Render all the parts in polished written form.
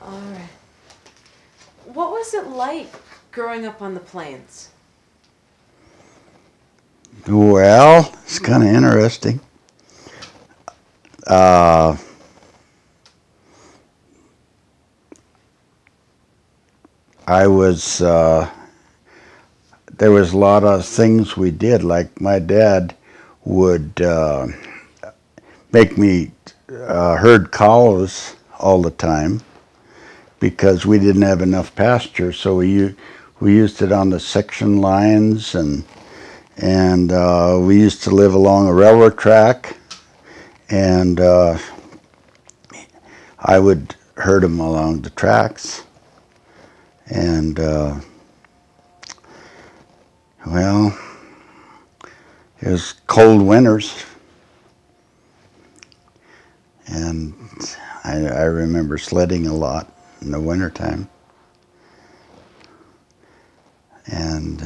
All right. What was it like growing up on the plains? Well, it's kind of interesting. Uh, I was there was a lot of things we did. Like my dad would make me herd cows all the time because we didn't have enough pasture. So we used it on the section lines, and we used to live along a railroad track, and I would herd them along the tracks, and well, it was cold winters, and I remember sledding a lot in the wintertime. And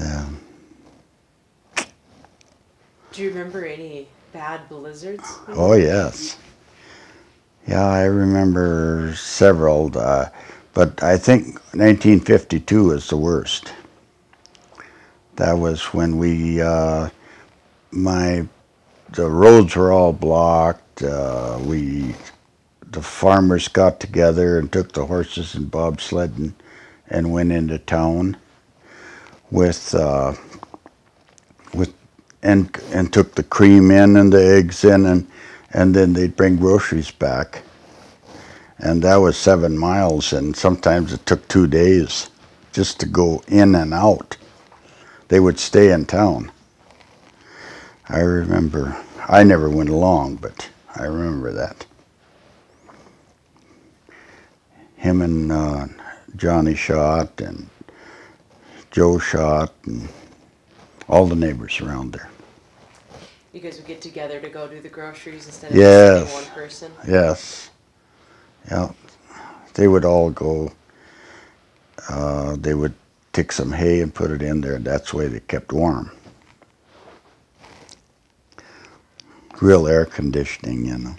Do you remember any bad blizzards? oh yes, yeah, I remember several, but I think 1952 was the worst. That was when my the roads were all blocked. The farmers got together and took the horses and bobsledding and went into town with with and took the cream in and the eggs in, and then they'd bring groceries back, and that was 7 miles, and sometimes it took 2 days just to go in and out. They would stay in town. I remember. I never went along, but I remember that. Him and Johnny Schott and Joe Schott and all the neighbors around there. You guys would get together to go do the groceries instead of just sending one Yes, person? yes, yeah. They would all go. They would take some hay and put it in there, and that's the way they kept warm. Real air conditioning, you know.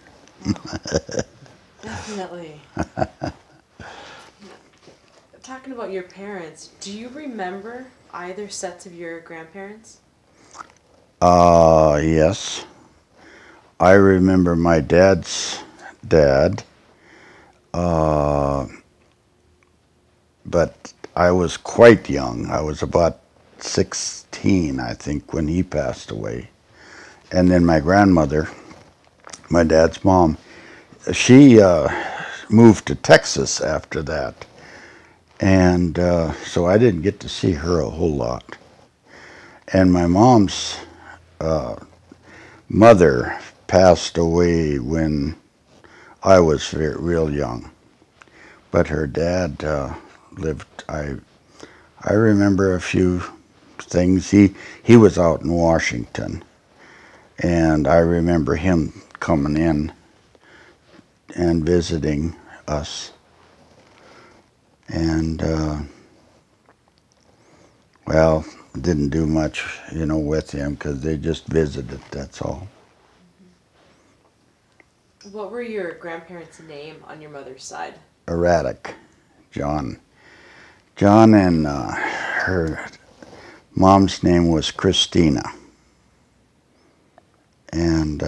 Definitely. Talking about your parents, do you remember either sets of your grandparents? Yes. I remember my dad's dad, uh, but I was quite young. I was about 16, I think, when he passed away. And then my grandmother, my dad's mom, she moved to Texas after that. And so I didn't get to see her a whole lot. And my mom's mother passed away when I was real young. But her dad lived. I remember a few things. He was out in Washington, and I remember him coming in and visiting us. And well, didn't do much, with him because they just visited. That's all. What were your grandparents' name on your mother's side? Erratic, John. John and her mom's name was Christina. And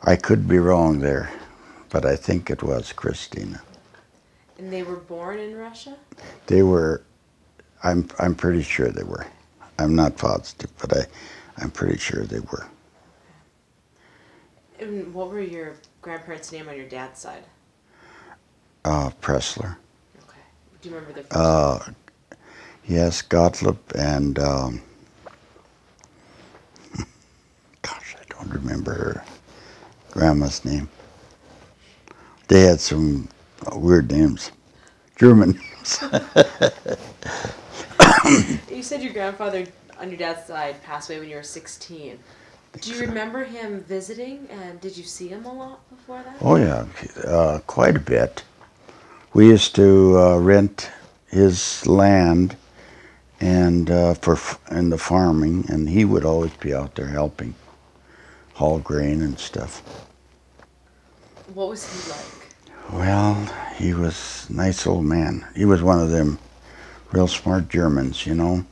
I could be wrong there, but I think it was Christina. And they were born in Russia? They were, I'm pretty sure they were. I'm not positive, but I'm pretty sure they were. And what were your grandparents' name on your dad's side? Pressler. Okay. Do you remember their first name? Yes, Gottlieb and, gosh, I don't remember her grandma's name. They had some weird names, German names. You said your grandfather on your dad's side passed away when you were 16. Do you remember him visiting, and did you see him a lot before that? Oh yeah, quite a bit. We used to rent his land and in the farming, and he would always be out there helping haul grain and stuff. What was he like? Well, he was a nice old man. He was one of them real smart Germans, you know.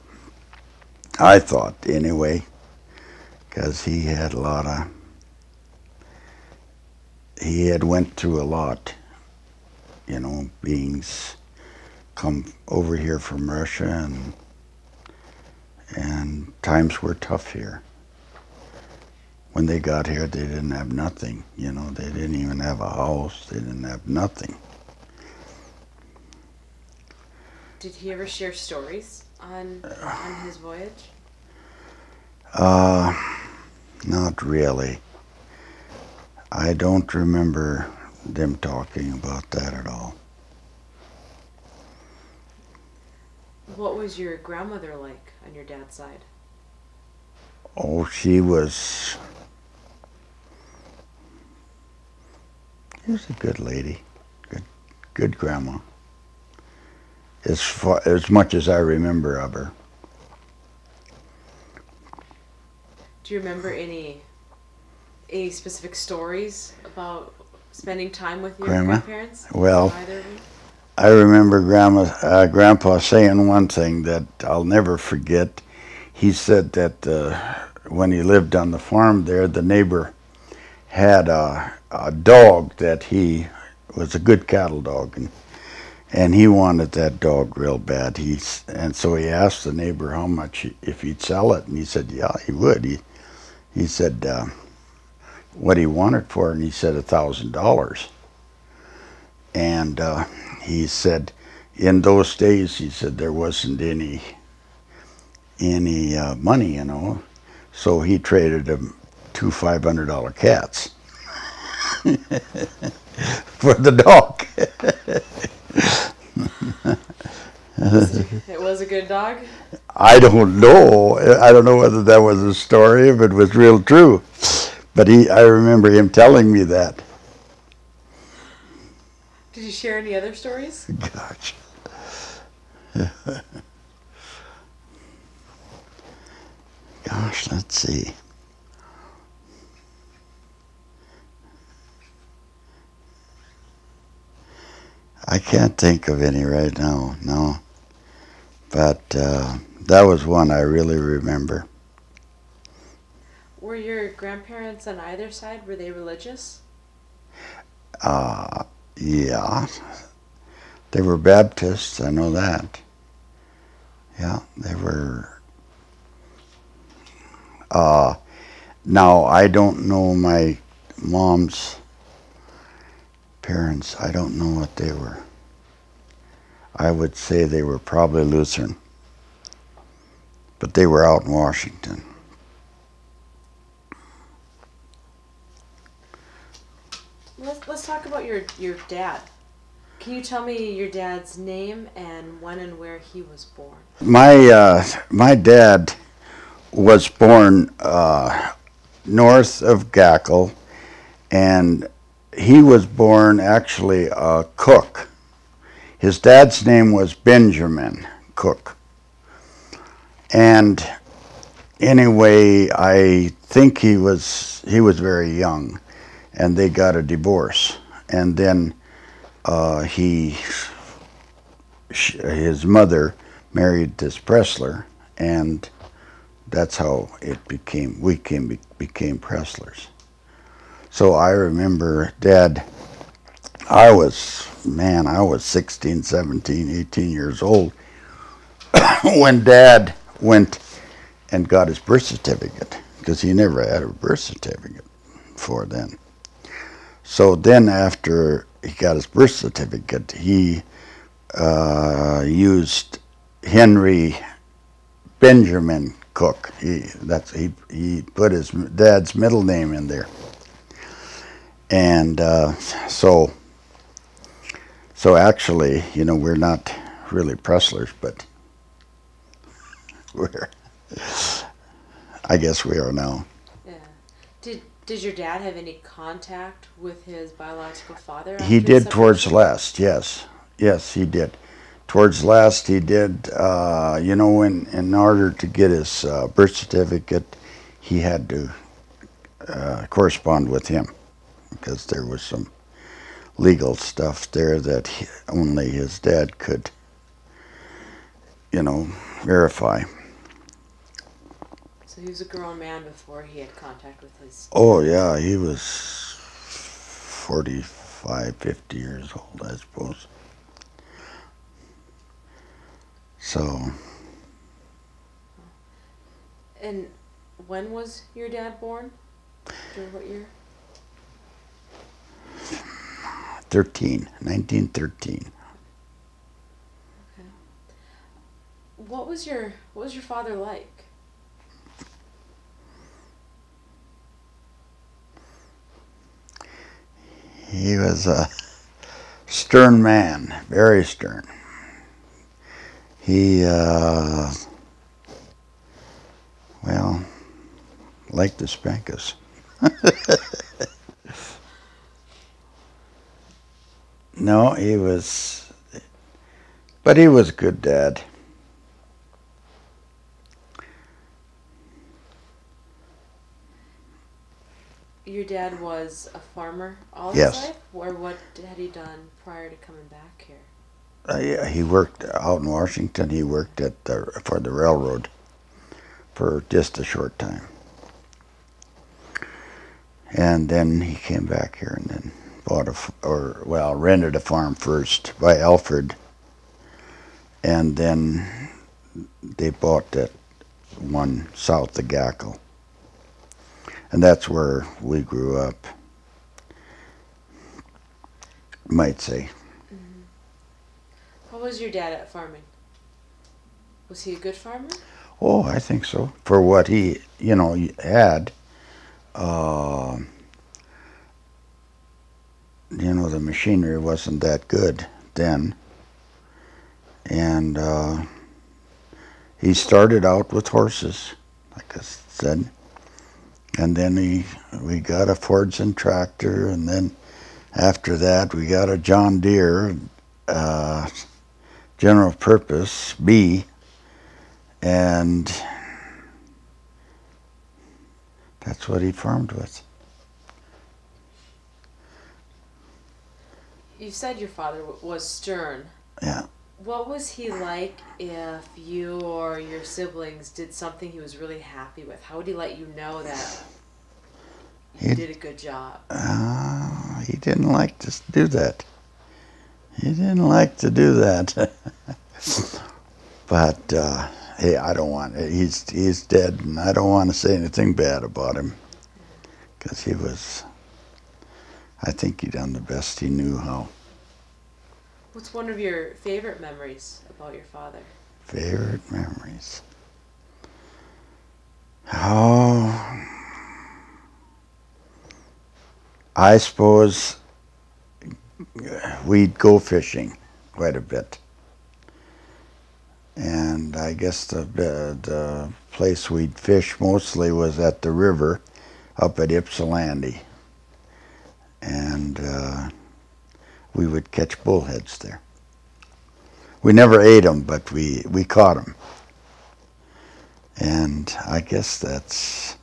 I thought, anyway, because he had he had went through a lot, you know, beings come over here from Russia, and times were tough here. When they got here, they didn't have nothing, you know. They didn't even have a house. They didn't have nothing. Did he ever share stories on his voyage? Not really. I don't remember them talking about that at all. What was your grandmother like on your dad's side? Oh, she was a good lady, good grandma. As much as I remember of her. Do you remember any specific stories about spending time with your grandparents? Well, Either of them? I remember Grandpa saying one thing that I'll never forget. He said that when he lived on the farm there, the neighbor had a dog that he was a good cattle dog, and he wanted that dog real bad. And so he asked the neighbor how much if he'd sell it, and he said, yeah, he would. He said what he wanted for it, and he said $1,000. And he said, in those days, he said there wasn't any money, you know, so he traded him 2 $500 cats for the dog. It was a good dog? I don't know. I don't know whether that was a story, if it was real true. But I remember him telling me that. Did you share any other stories? Gosh. Gosh, let's see. I can't think of any right now, no. But that was one I really remember. Were your grandparents on either side, were they religious? Yeah. They were Baptists, I know that. Yeah, they were. Now, I don't know my mom's parents. I don't know what they were. I would say they were probably Lutheran. But they were out in Washington. Let's talk about your dad. Can you tell me your dad's name and when and where he was born? My dad was born north of Gackle, and he was born actually a cook. His dad's name was Benjamin Cook. And anyway, I think he was very young, and they got a divorce. And then his mother married this Pressler, and that's how we became Presslers. So I remember Dad, I was 16, 17, 18 years old when Dad went and got his birth certificate, because he never had a birth certificate before then. So then after he got his birth certificate, he used Henry Benjamin Cook. He put his dad's middle name in there. And so actually, you know, we're not really Presslers, but I guess we are now. Yeah. Did your dad have any contact with his biological father? He did towards last, yes. Yes, he did. Towards last, he did. You know, in order to get his birth certificate, he had to correspond with him, because there was some legal stuff there that only his dad could, verify. So he was a grown man before he had contact with his Oh, dad. yeah, he was 45, 50 years old, I suppose. So, And when was your dad born? During what year? 1913. Okay. What was your father like? He was a stern man, very stern. He, liked to spank us. No, but he was a good dad. Your dad was a farmer all his Yes. life? Or what had he done prior to coming back here? Yeah, he worked out in Washington. He worked for the railroad for just a short time. And then he came back here and then rented a farm first by Alfred. And then they bought that one south of Gackle. And that's where we grew up, might say. Mm-hmm. How was your dad at farming? Was he a good farmer? Oh, I think so. For what he had, the machinery wasn't that good then. And he started out with horses, like I said. And then we got a Fordson tractor, and then after that we got a John Deere general purpose B, and that's what he farmed with. You said your father was stern. Yeah. What was he like if you or your siblings did something he was really happy with? How would he let you know that you did a good job? He didn't like to do that. He didn't like to do that. But hey, I don't want. He's dead, and I don't want to say anything bad about him, because he was. I think he done the best he knew how. What's one of your favorite memories about your father? Favorite memories. Oh, I suppose we'd go fishing quite a bit. And I guess the place we'd fish mostly was at the river up at Ypsilanti. And we would catch bullheads there. We never ate them, but we caught them. And I guess that's...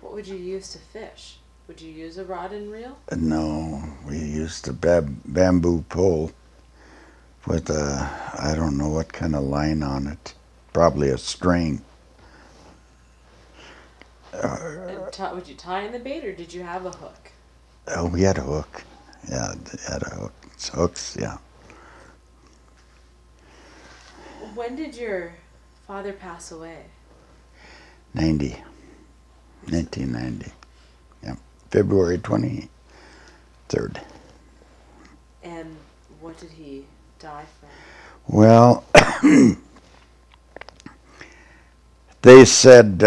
What would you use to fish? Would you use a rod and reel? No, we used a bamboo pole with I don't know what kind of line on it. Probably a string. Would you tie in the bait, or did you have a hook? Oh, we had a hook. Yeah, had a hook. Hooks, yeah. When did your father pass away? 1990. Yeah, February 23rd. And what did he die from? Well, they said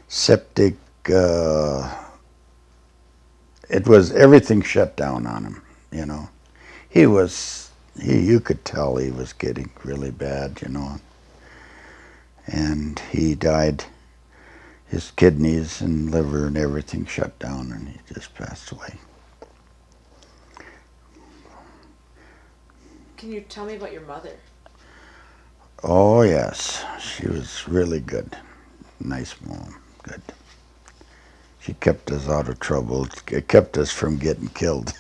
septic. It was everything shut down on him. You could tell he was getting really bad. And he died. His kidneys and liver and everything shut down, and he just passed away. Can you tell me about your mother? Oh, yes. She was really good. Nice mom. good. She kept us out of trouble. It kept us from getting killed.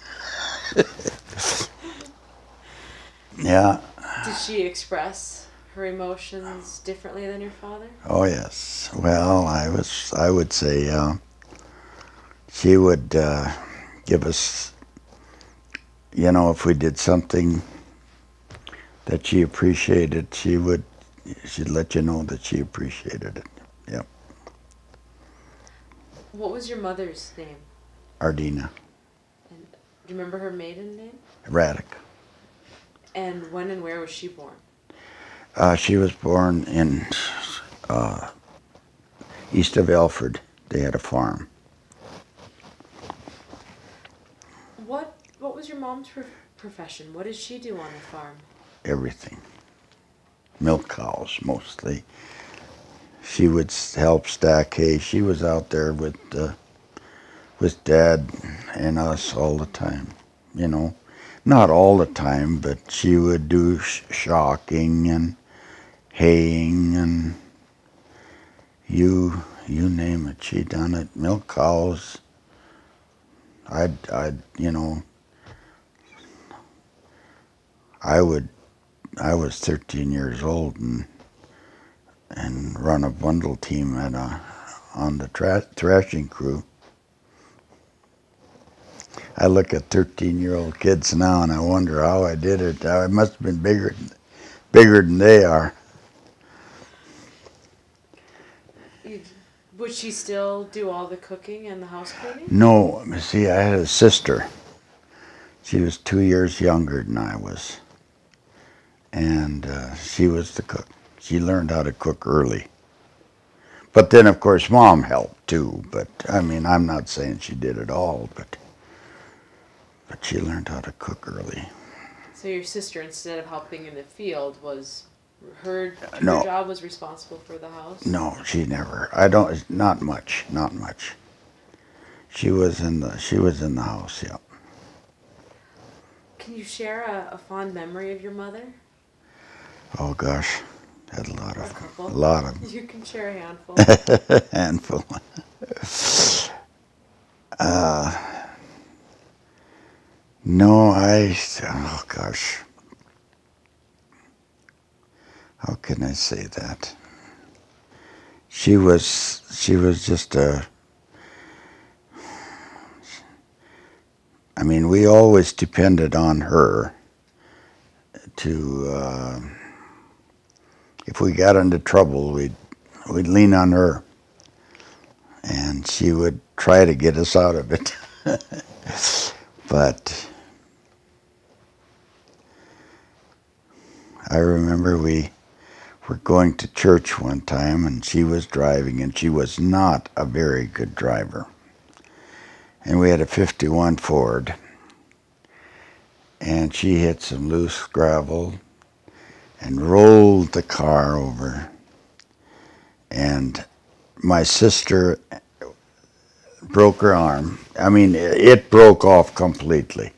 Yeah. Did she express her emotions differently than your father? Oh yes. Well, I would say she would give us, if we did something that she appreciated, she'd let you know that she appreciated it. Yep. What was your mother's name? Ardina And do you remember her maiden name? Raddick. And when and where was she born? She was born in east of Elford. They had a farm. What was your mom's profession? What did she do on the farm? Everything. Milk cows, mostly. She would help stack hay. She was out there with Dad and us all the time. Not all the time, but she would do shocking and haying and you name it. She done it. Milk cows. I was 13 years old and run a bundle team on the thrashing crew. I look at 13-year-old kids now and I wonder how I did it. I must have been bigger than they are. Would she still do all the cooking and the house cleaning? No, see, I had a sister. She was 2 years younger than I was. And she was the cook. She learned how to cook early. But then, of course, Mom helped too. But, I'm not saying she did it all, but she learned how to cook early. So your sister, instead of helping in the field, was her No. job was responsible for the house? No, she never. Not much. She was in the house, yeah. Can you share a fond memory of your mother? Oh gosh, had a lot of A couple? them. A lot of them. You can share a handful. Handful. No, oh gosh. How can I say that? She was just we always depended on her to, if we got into trouble, we'd lean on her. And she would try to get us out of it. But I remember we were going to church one time and she was driving and she was not a very good driver. And we had a 51 Ford and she hit some loose gravel and rolled the car over. And my sister broke her arm. It broke off completely.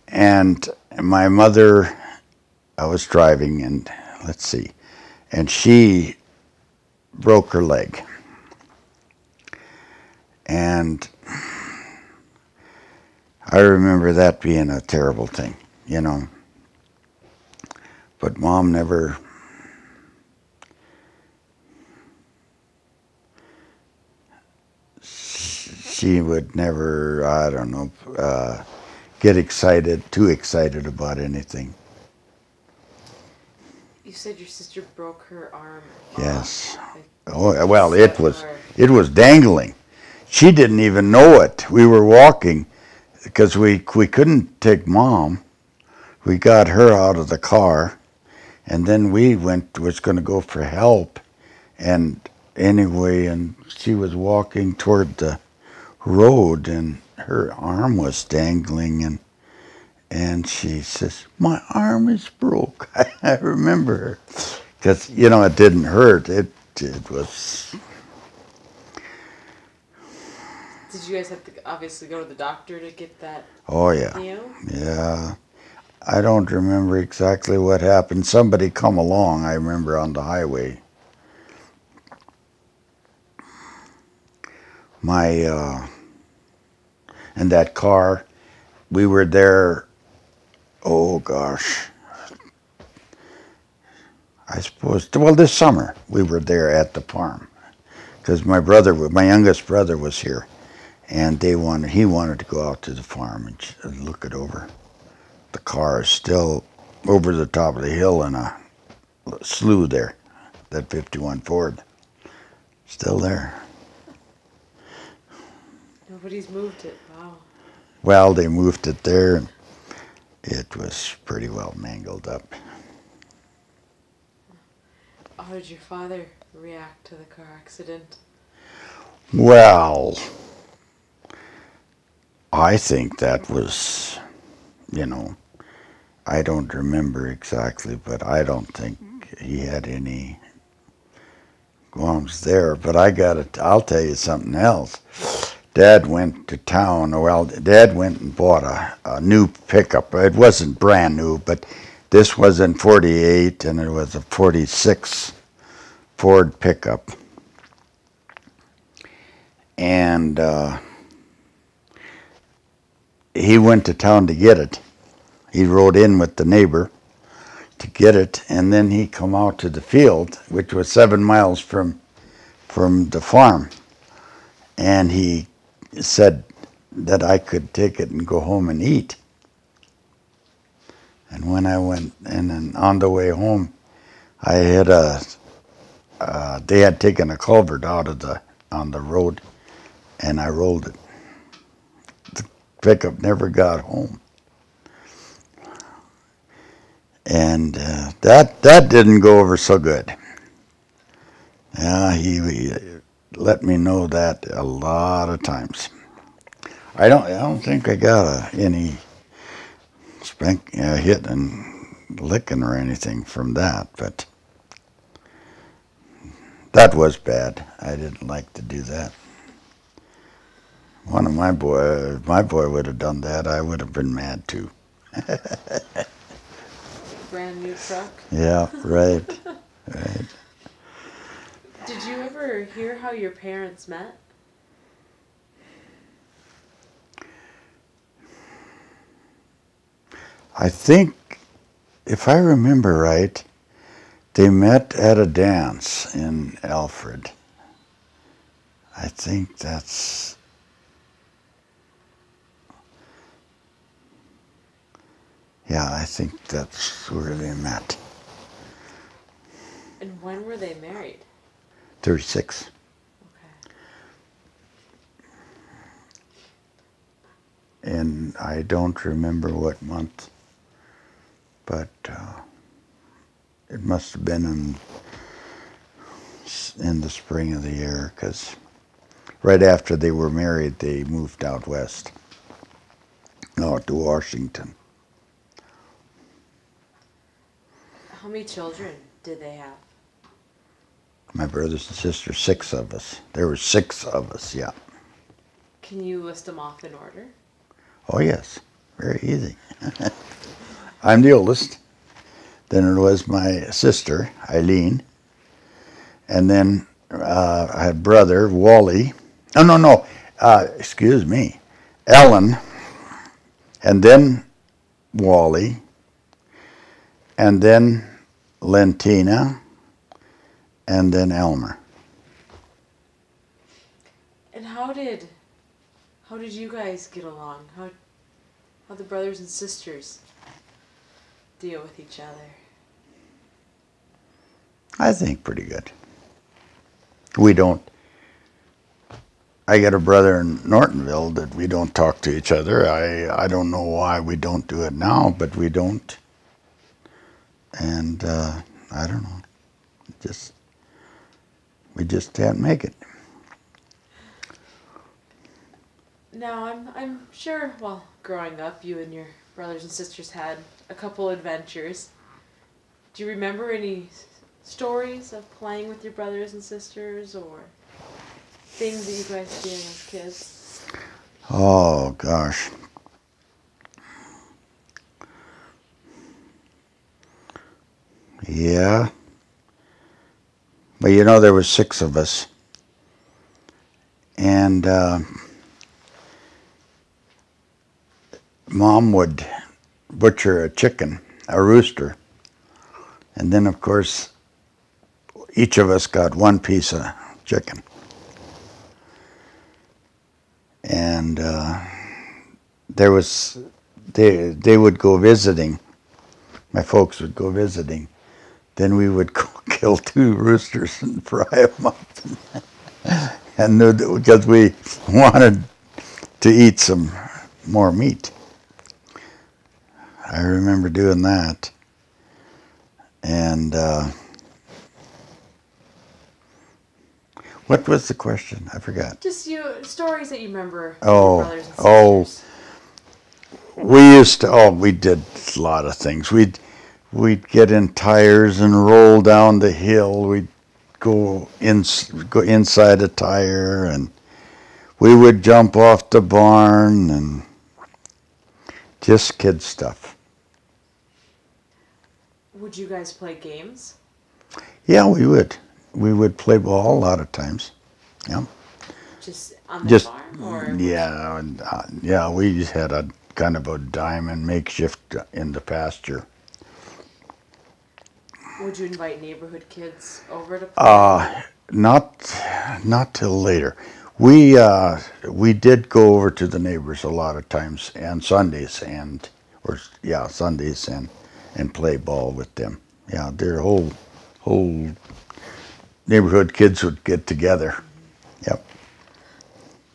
And my mother, I was driving and and she broke her leg. And I remember that being a terrible thing, But Mom never, she would never, I don't know, get too excited about anything. You said your sister broke her arm. Yes. Oh, well, it was dangling. She didn't even know it. We were walking because we couldn't take Mom. We got her out of the car, and then we was going to go for help. And anyway, and she was walking toward the road, and her arm was dangling, and she says, "My arm is broke." I remember her because it didn't hurt. It was. Did you guys have to obviously go to the doctor to get that? Oh yeah. Healed? Yeah. I don't remember exactly what happened. Somebody come along, I remember, on the highway. My and that car, we were there. Oh gosh, I suppose. Well, this summer we were there at the farm because my youngest brother, was here, and he wanted to go out to the farm and look it over. The car is still over the top of the hill in a slough there. That 51 Ford, still there. Nobody's moved it. Wow. Well, they moved it there, and it was pretty well mangled up. How did your father react to the car accident? Well, I think that was, I don't remember exactly, but I don't think he had any qualms there. But I'll tell you something else. Dad went to town. Well, Dad went and bought a new pickup. It wasn't brand new, but this was in 48, and it was a 46 Ford pickup. And he went to town to get it. He rode in with the neighbor to get it, and then he come out to the field, which was 7 miles from the farm, and he said that I could take it and go home and eat. And when I went, and then on the way home, I had they had taken a culvert out on the road, and I rolled it. The pickup never got home. And that didn't go over so good. Yeah, he let me know that a lot of times. I don't think I got any hit and licking or anything from that, but that was bad. I didn't like to do that. One of my boy would have done that. I would have been mad too. Brand new truck. Yeah, right, right. Did you ever hear how your parents met? I think, if I remember right, they met at a dance in Alfred. I think that's... Yeah, I think that's where they met. And when were they married? 36. Okay. And I don't remember what month, but it must have been in the spring of the year, because right after they were married, they moved out west, out to Washington. How many children did they have? My brothers and sisters, 6 of us. There were 6 of us, yeah. Can you list them off in order? Oh, yes. Very easy. I'm the oldest. Then it was my sister, Eileen. And then I had brother, Wally. Oh, no. Excuse me. Ellen. And then Wally. And then Lentina. And then Elmer. And how did you guys get along? How the brothers and sisters deal with each other? I think pretty good. We don't. I got a brother in Nortonville that we don't talk to each other. I don't know why we don't do it now, but we don't. And I don't know. We just can't make it. Now, I'm sure, well, growing up, you and your brothers and sisters had a couple adventures. Do you remember any stories of playing with your brothers and sisters, or things that you guys did as kids? Oh, gosh. Yeah. Well, there was 6 of us. And Mom would butcher a chicken, a rooster. And then, of course, each of us got one piece of chicken. And they would go visiting. My folks would go visiting. Then we would go kill 2 roosters and fry them up. And because we wanted to eat some more meat. I remember doing that. And what was the question? I forgot. Just stories that you remember with Oh, your brothers and sisters. we did a lot of things. We'd get in tires and roll down the hill. We'd go inside a tire, and we would jump off the barn, and just kid stuff. Would you guys play games? Yeah, we would. We would play ball a lot of times. Yeah. Just on the Just farm? Or yeah, and, yeah. We just had a kind of a diamond makeshift in the pasture. would you invite neighborhood kids over to play? Not till later. We did go over to the neighbors a lot of times, and Sundays, Sundays, and play ball with them. Yeah, their whole neighborhood kids would get together. Yep.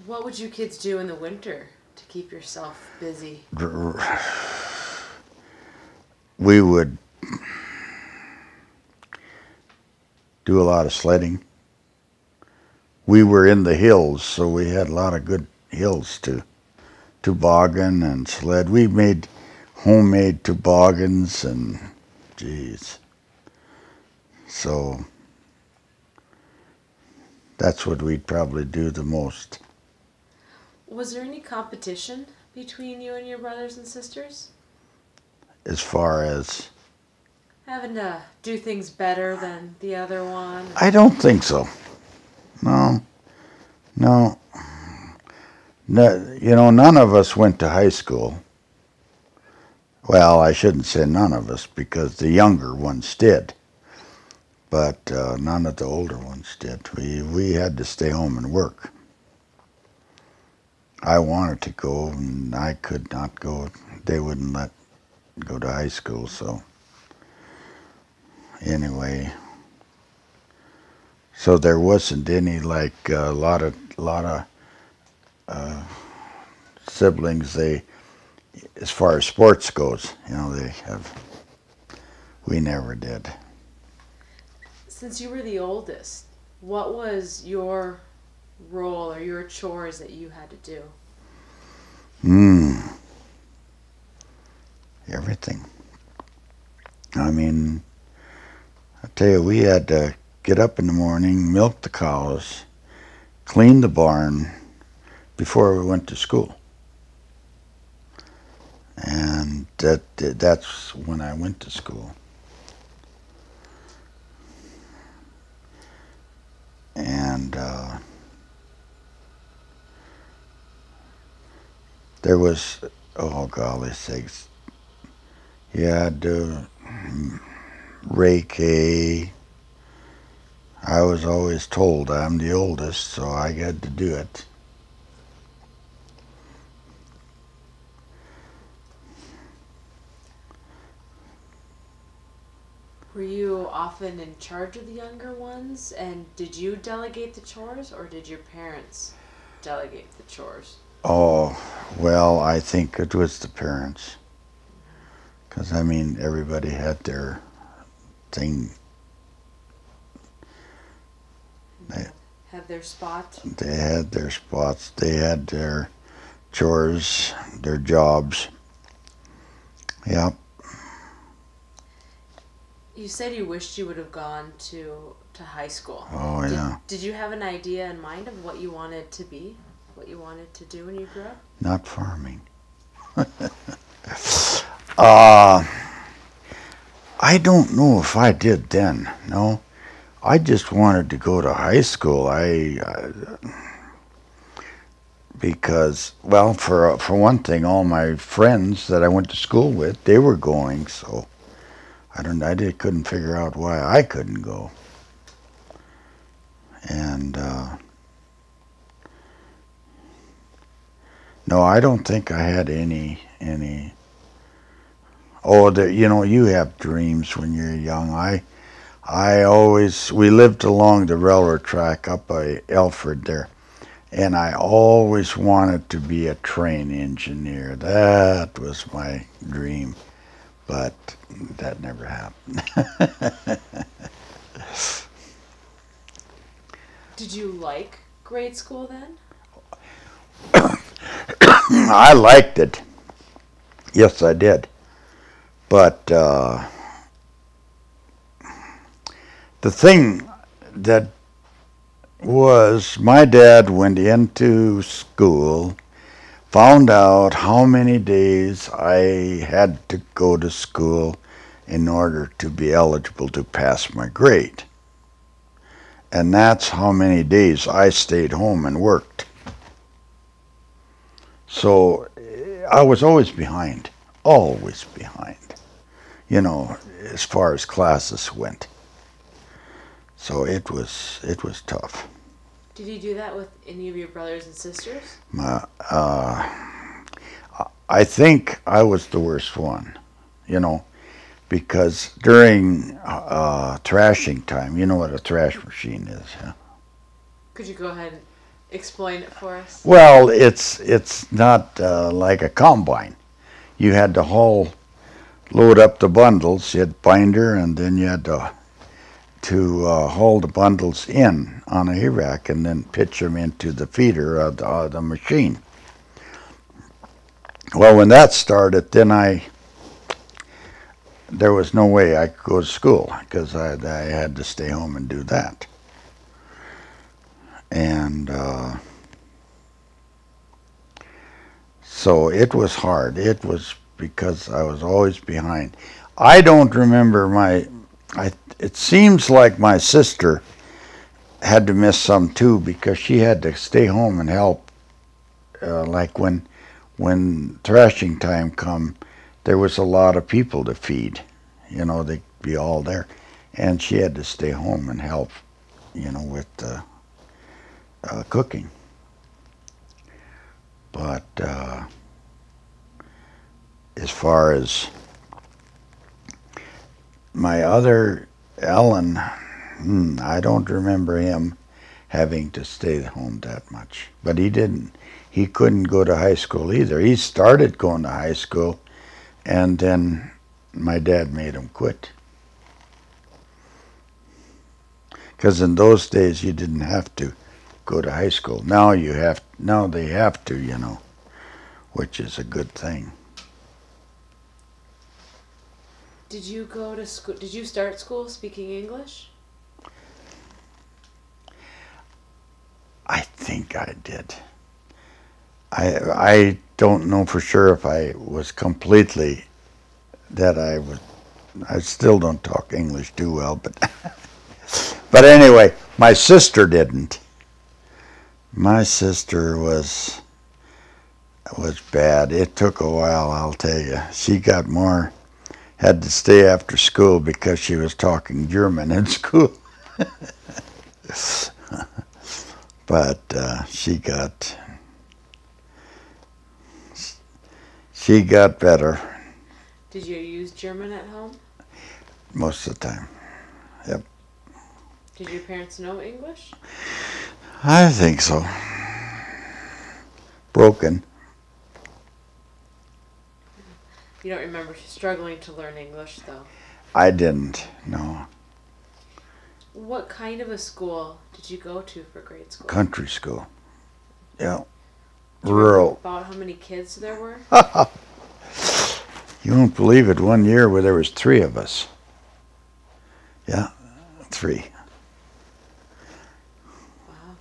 What would you kids do in the winter to keep yourself busy? We would do a lot of sledding. We were in the hills, so we had a lot of good hills to toboggan and sled. We made homemade toboggans and geez. So that's what we'd probably do the most. Was there any competition between you and your brothers and sisters? As far as Having to do things better than the other one? I don't think so. No. No. No, none of us went to high school. Well, I shouldn't say none of us, because the younger ones did. But none of the older ones did. We had to stay home and work. I wanted to go, and I could not go. They wouldn't let go to high school, so anyway. So there wasn't any like a lot of siblings. They, as far as sports goes, we never did. Since you were the oldest, what was your role or your chores that you had to do? Everything. I mean, I tell you, we had to get up in the morning, milk the cows, clean the barn before we went to school. And that's when I went to school. And there was, oh golly sakes, you had to rake hay. I was always told I'm the oldest, so I had to do it. Were you often in charge of the younger ones, and did you delegate the chores, or did your parents delegate the chores? Oh, well, I think it was the parents. Because, I mean, everybody had their thing. Have their spot? They had their spots. They had their chores, their jobs. Yep. You said you wished you would have gone to high school. Oh, yeah. Did you have an idea in mind of what you wanted to be? What you wanted to do when you grew up? Not farming. I don't know if I did then. No. I just wanted to go to high school. because, well, for one thing, all my friends that I went to school with, they were going, so couldn't figure out why I couldn't go. And no, I don't think I had any. Oh, you have dreams when you're young. We lived along the railroad track up by Elford there, and I always wanted to be a train engineer. That was my dream, but that never happened. Did you like grade school then? I liked it. Yes, I did. But the thing that was, my dad went into school, found out how many days I had to go to school in order to be eligible to pass my grade. And that's how many days I stayed home and worked. So I was always behind, as far as classes went. So it was tough. Did you do that with any of your brothers and sisters? I think I was the worst one, because during thrashing time, you know what a thrash machine is, huh? Could you go ahead and explain it for us? Well, it's not like a combine. You had to load up the bundles. You had binder, and then you had to haul the bundles in on a hay rack and then pitch them into the feeder of the machine. Well, when that started, then there was no way I could go to school because I had to stay home and do that. And so it was hard. It was because I was always behind. I don't remember it seems like my sister had to miss some too because she had to stay home and help. Like when thrashing time come, there was a lot of people to feed. They'd be all there. And she had to stay home and help, with the cooking. But as far as my other Ellen, I don't remember him having to stay home that much. But he didn't. He couldn't go to high school either. He started going to high school, and then my dad made him quit. Because in those days you didn't have to go to high school. Now they have to, which is a good thing. Did you go to school? Did you start school speaking English? I think I did. I don't know for sure if I was completely I still don't talk English too well, but anyway, my sister didn't. My sister was bad. It took a while, I'll tell you. She had to stay after school because she was talking German in school. But she got better. Did you use German at home? Most of the time, yep. Did your parents know English? I think so. Broken. You don't remember struggling to learn English, though? I didn't, no. What kind of a school did you go to for grade school? Country school. Yeah. Do you Rural. About how many kids there were? You won't believe it, one year where there was 3 of us. Yeah, 3. Wow.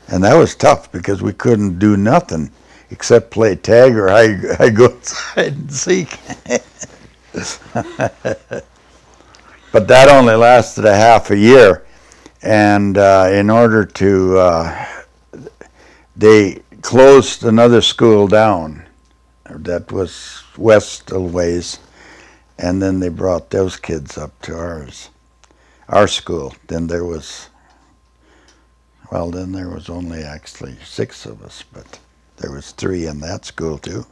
And that was tough because we couldn't do nothing except play tag or I go outside and seek. But that only lasted a half a year. And in order to, they closed another school down that was west a ways, and then they brought those kids up to our school. Then there was only actually 6 of us, but there was 3 in that school too.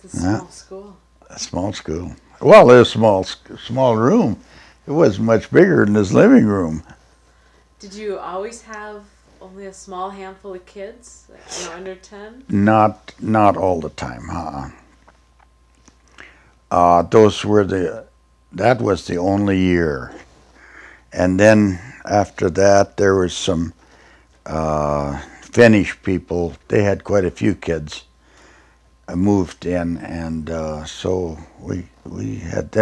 It's a small school. A small school. Well, it was a small room. It wasn't much bigger than his living room. Did you always have only a small handful of kids, under 10? Not all the time, huh? That was the only year. And then after that, there was some Finnish people. They had quite a few kids moved in, and so we had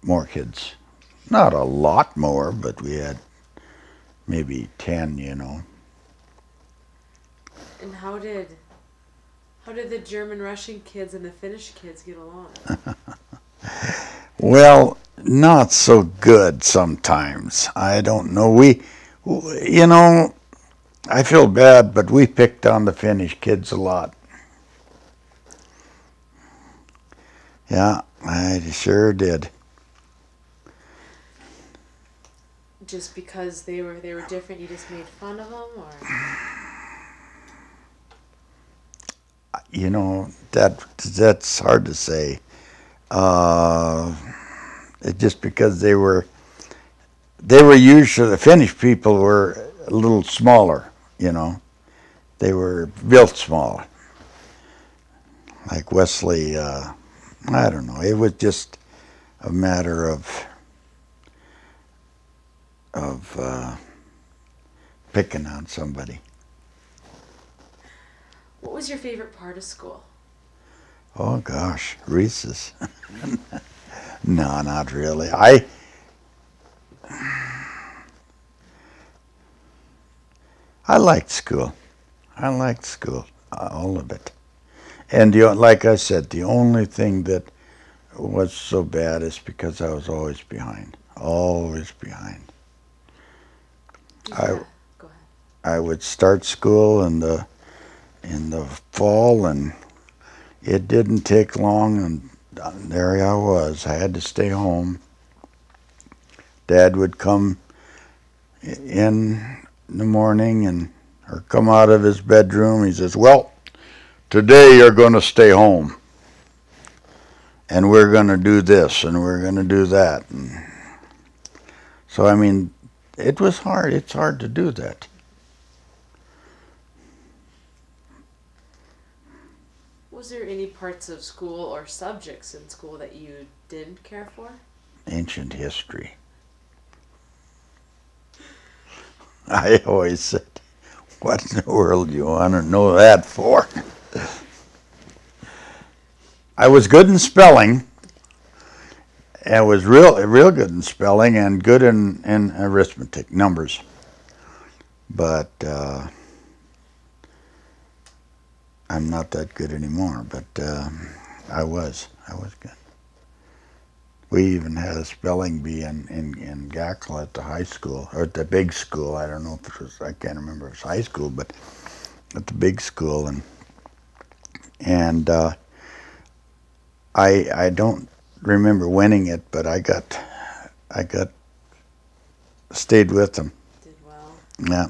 more kids. Not a lot more, but we had maybe 10, And how did the German Russian kids and the Finnish kids get along? Well, not so good sometimes. I don't know. I feel bad, but we picked on the Finnish kids a lot. Yeah, I sure did. Just because they were different, you just made fun of them, or? That's hard to say. Just because they were usually, the Finnish people were a little smaller, They were built small. Like Wesley, I don't know. It was just a matter of picking on somebody. What was your favorite part of school? Oh gosh, recess. No, not really. I liked school. All of it. And like I said, the only thing that was so bad is because I was always behind. Always behind. Yeah. Go ahead. I would start school in the fall, and it didn't take long, and there I was. I had to stay home. Dad would come in the morning or come out of his bedroom. He says, "Well, today you're going to stay home, and we're going to do this, and we're going to do that." And so, it was hard. It's hard to do that. Was there any parts of school or subjects in school that you didn't care for? Ancient history. I always said, what in the world do you want to know that for? I was good in spelling. I was real good in spelling and good in arithmetic, numbers. But I'm not that good anymore, but I was good. We even had a spelling bee in Gackle at the high school, or at the big school. I don't know if it was, I can't remember if it was high school, but at the big school. And I don't remember winning it, but I stayed with them. Did well. Yeah.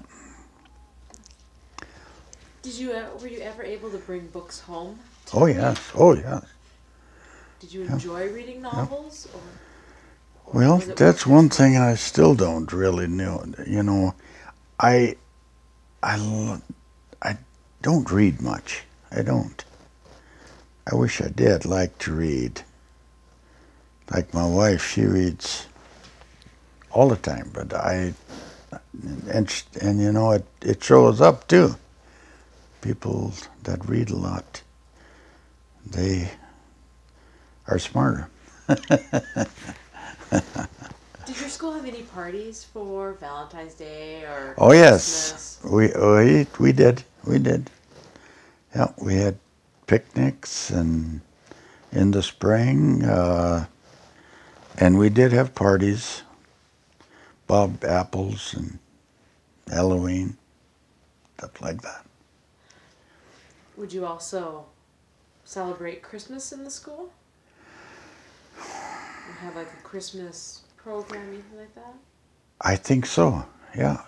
Were you ever able to bring books home? Oh yes. Oh yes. Did you enjoy reading novels? Or well, that's one thing I still don't really know. I don't read much. I don't. I wish I did like to read. Like my wife, she reads all the time, but it shows up too. People that read a lot, they are smarter. Did your school have any parties for Valentine's Day or Oh Christmas? yes, we did. Yeah, we had picnics and in the spring, and we did have parties. Bob apples and Halloween, stuff like that. Would you also celebrate Christmas in the school? Or have like a Christmas program, anything like that? I think so, yeah.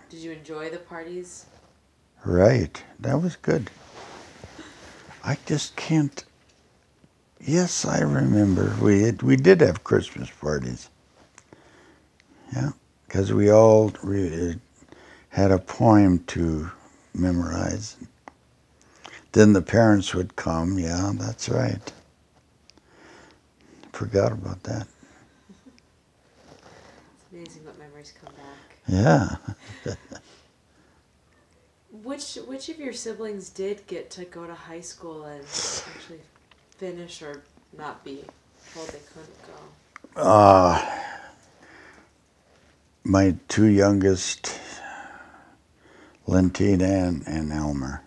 Did you enjoy the parties? Right, that was good. I just can't. Yes, I remember. We did have Christmas parties. Yeah, because we all had a poem to memorize. Then the parents would come. Yeah, that's right. Forgot about that. It's amazing what memories come back. Yeah. Which of your siblings did get to go to high school and actually finish or not be told they couldn't go? My two youngest, Lentina and Elmer.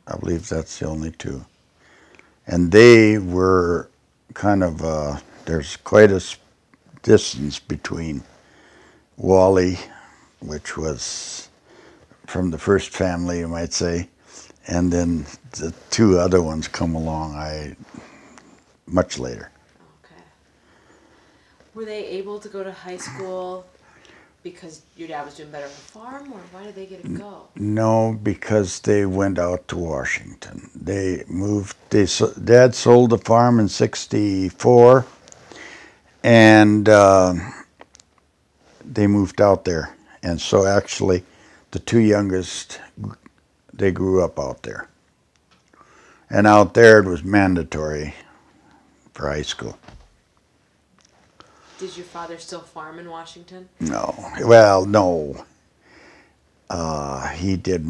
I believe that's the only two. And they were kind of, there's quite a distance between Wally, which was from the first family, you might say, and then the two other ones come along much later. Okay. Were they able to go to high school because your dad was doing better on the farm, or why did they get to go? No, because they went out to Washington. They moved. Dad sold the farm in '64, and they moved out there. And so actually, the two youngest, they grew up out there. And out there, it was mandatory for high school. Did your father still farm in Washington? No, well, no. He did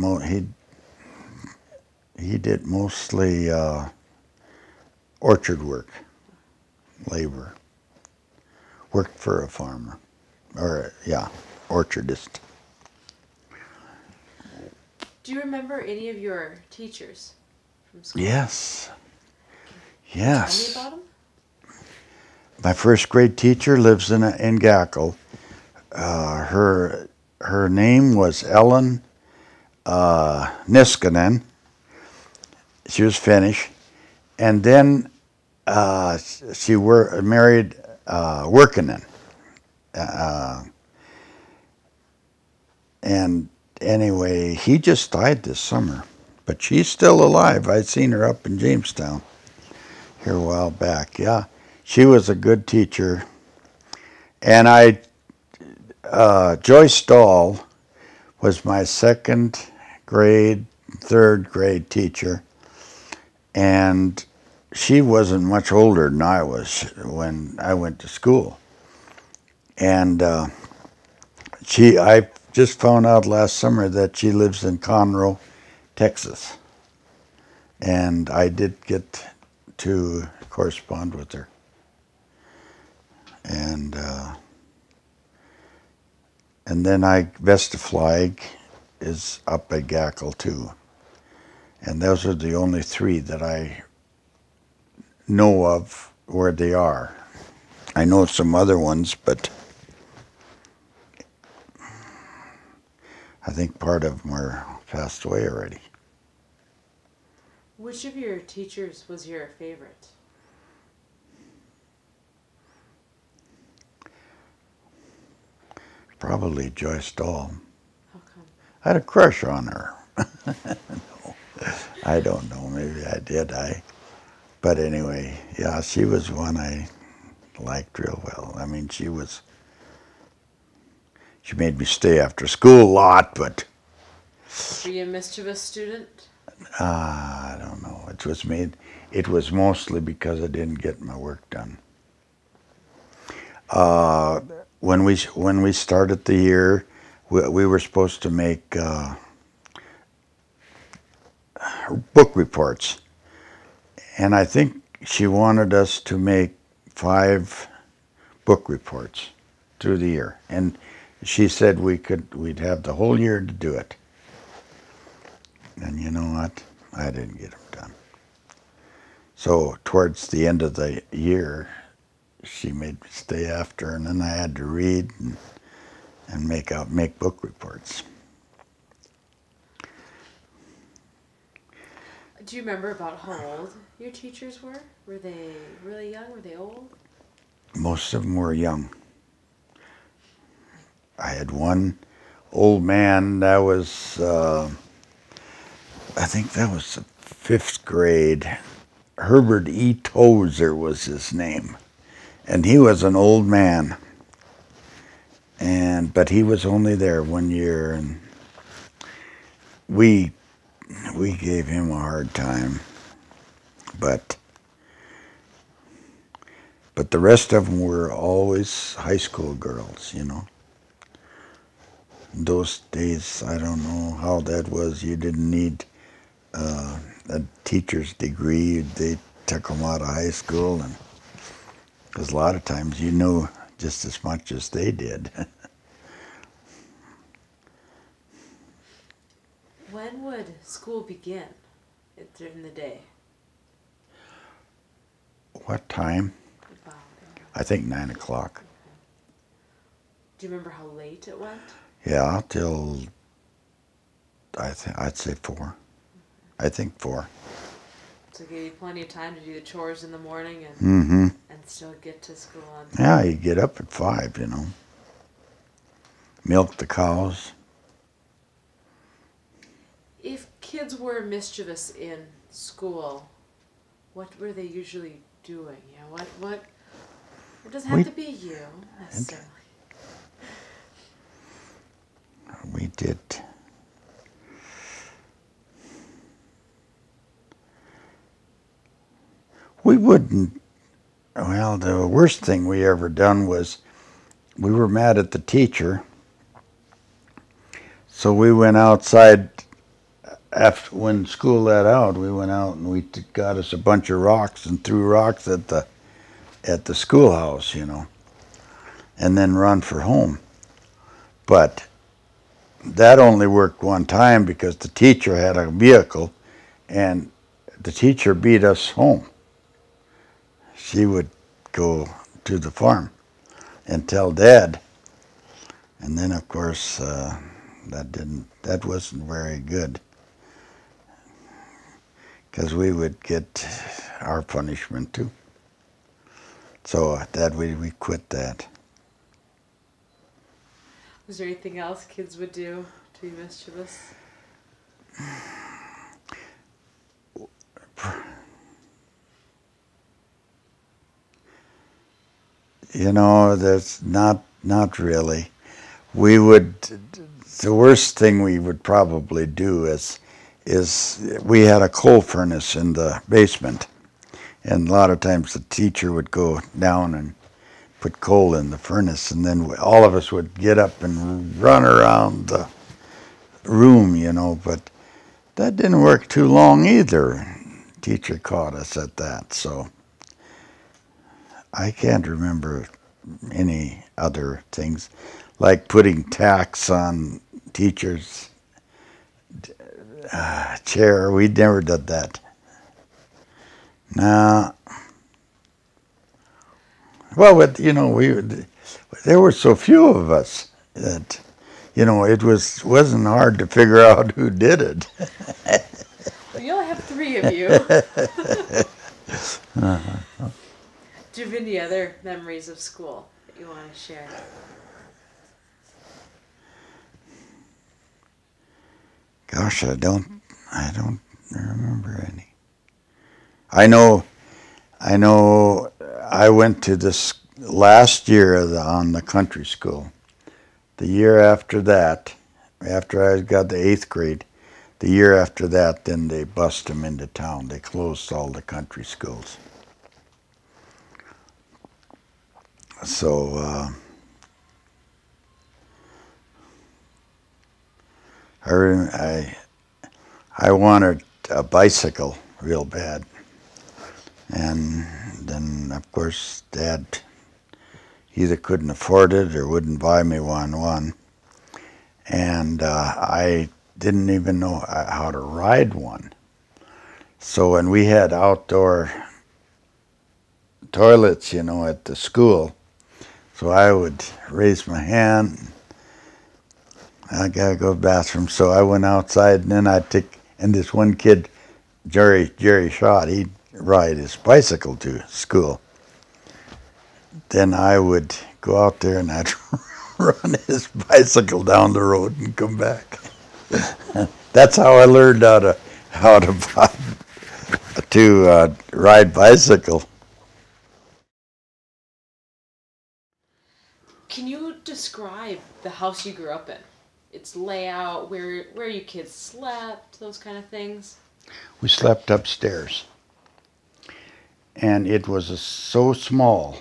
he did mostly orchard work, labor. Worked for a farmer, or yeah, orchardist. Do you remember any of your teachers from school? Yes, Tell yes. me about them. My first grade teacher lives in Gackle. Her name was Ellen Niskanen. She was Finnish, and then she married Workinen. And anyway, he just died this summer, but she's still alive. I'd seen her up in Jamestown here a while back. Yeah, she was a good teacher, and Joyce Stahl was my second grade, third grade teacher, and she wasn't much older than I was when I went to school. And I just found out last summer that she lives in Conroe, Texas. And I did get to correspond with her. And then Vesta Flag is up at Gackle too. And those are the only three that I know of where they are. I know some other ones, but I think part of them are passed away already. Which of your teachers was your favorite? Probably Joyce Stahl. How come? I had a crush on her. No, I don't know. Maybe I did. But anyway, yeah, she was one I liked real well. I mean, she made me stay after school a lot, but Were you a mischievous student? I don't know. It was mostly because I didn't get my work done. When we started the year, we were supposed to make book reports, and I think she wanted us to make 5 book reports through the year, and she said we'd have the whole year to do it. And you know what? I didn't get them done. So towards the end of the year, she made me stay after, and then I had to read. And and make book reports. Do you remember about how old your teachers were? Were they really young? Were they old? Most of them were young. I had one old man that was, I think that was the 5th grade. Herbert E. Tozer was his name. And he was an old man. But he was only there 1 year, and we gave him a hard time. But the rest of them were always high school girls, you know. In those days, I don't know how that was. You didn't need a teacher's degree. They took them out of high school, and because a lot of times you knew just as much as they did. When would school begin during the day? What time? About, I think 9 o'clock. do you remember how late it went? Yeah, till I'd say 4. I think 4. So it gave you plenty of time to do the chores in the morning and Mm-hmm. and still get to school on time. Yeah, you get up at 5, you know. Milk the cows. If kids were mischievous in school, what were they usually doing? Yeah, what? It doesn't have to be you necessarily. We did. We wouldn't. Well, the worst thing we ever done was we were mad at the teacher, so we went outside. After when school let out, we went out and we got us a bunch of rocks and threw rocks at the schoolhouse, you know, and then run for home. But that only worked one time because the teacher had a vehicle, and the teacher beat us home. She would go to the farm and tell Dad, and then of course that wasn't very good, because we would get our punishment too. So that we quit that. Was there anything else kids would do to be mischievous? You know, that's not really. We would, the worst thing we would probably do is we had a coal furnace in the basement, and a lot of times the teacher would go down and put coal in the furnace, and then all of us would get up and run around the room, you know, but that didn't work too long either. Teacher caught us at that, so I can't remember any other things, like putting tacks on teachers' chair. We never did that. No. Well, you know, there were so few of us that, you know, it wasn't hard to figure out who did it. Well, you only have 3 of you. Do you have any other memories of school that you want to share? Gosh, I don't remember any. I know I went to this last year on the country school. The year after that, after I got the 8th grade, the year after that, then they bust them into town. They closed all the country schools. So I wanted a bicycle real bad, and then of course Dad either couldn't afford it or wouldn't buy me one, and I didn't even know how to ride one. So when we had outdoor toilets, you know, at the school, so I would raise my hand I gotta go to the bathroom. So I went outside, and then and this one kid, Jerry Schott, he'd ride his bicycle to school. Then I would go out there and I'd run his bicycle down the road and come back. That's how I learned how to ride bicycle. Can you describe the house you grew up in? Its layout, where you kids slept, those kind of things? We slept upstairs, and it was so small.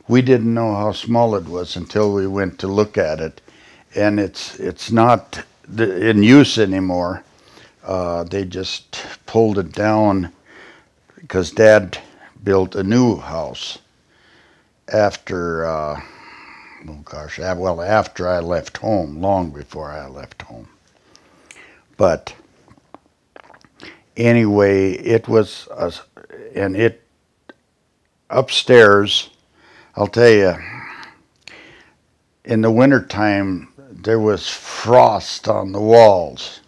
We didn't know how small it was until we went to look at it, and it's not in use anymore. They just pulled it down because Dad built a new house after, after I left home, long before I left home. But anyway, upstairs, I'll tell you, in the wintertime, there was frost on the walls,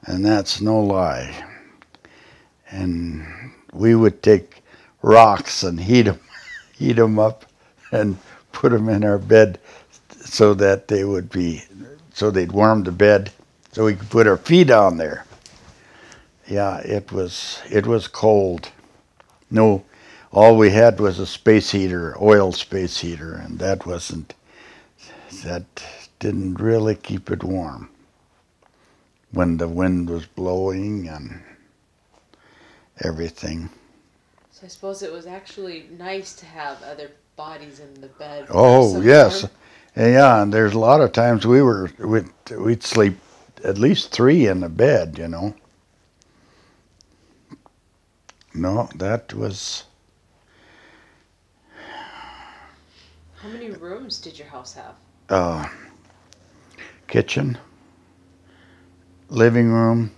and that's no lie. And we would take rocks and heat them up and put them in our bed so that they'd warm the bed so we could put our feet on there. Yeah, it was cold. No, all we had was a space heater, oil space heater, and that didn't really keep it warm when the wind was blowing and everything. So I suppose it was actually nice to have other bodies in the bed. Oh, yes. Yeah, and there's a lot of times we'd sleep at least 3 in the bed, you know. No, that was... How many rooms did your house have? Kitchen, living room,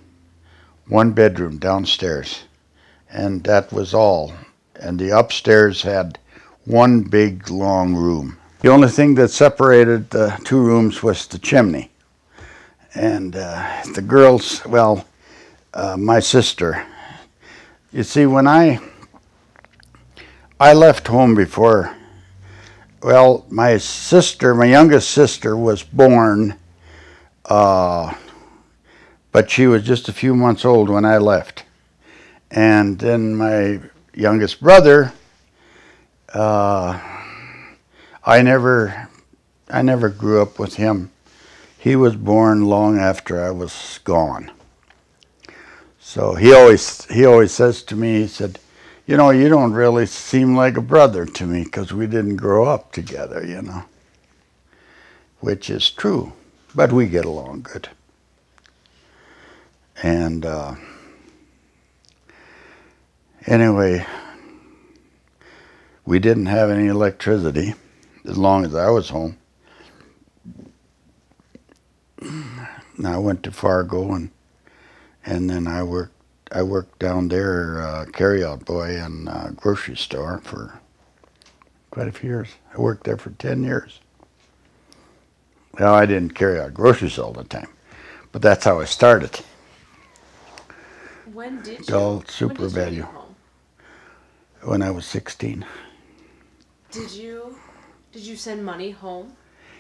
1 bedroom downstairs, and that was all. And the upstairs had 1 big long room. The only thing that separated the 2 rooms was the chimney. And the girls, my sister, you see, when I left home before, my youngest sister was born, but she was just a few months old when I left. And then my youngest brother, I never grew up with him. He was born long after I was gone. So he always says to me, he said, you know, you don't really seem like a brother to me because we didn't grow up together, you know. Which is true, but we get along good. And anyway, we didn't have any electricity as long as I was home. And I went to Fargo, and then I worked down there, carry-out boy in a grocery store for quite a few years. I worked there for 10 years. Well, I didn't carry out groceries all the time, but that's how I started. When did you leave home? When I was 16. Did you send money home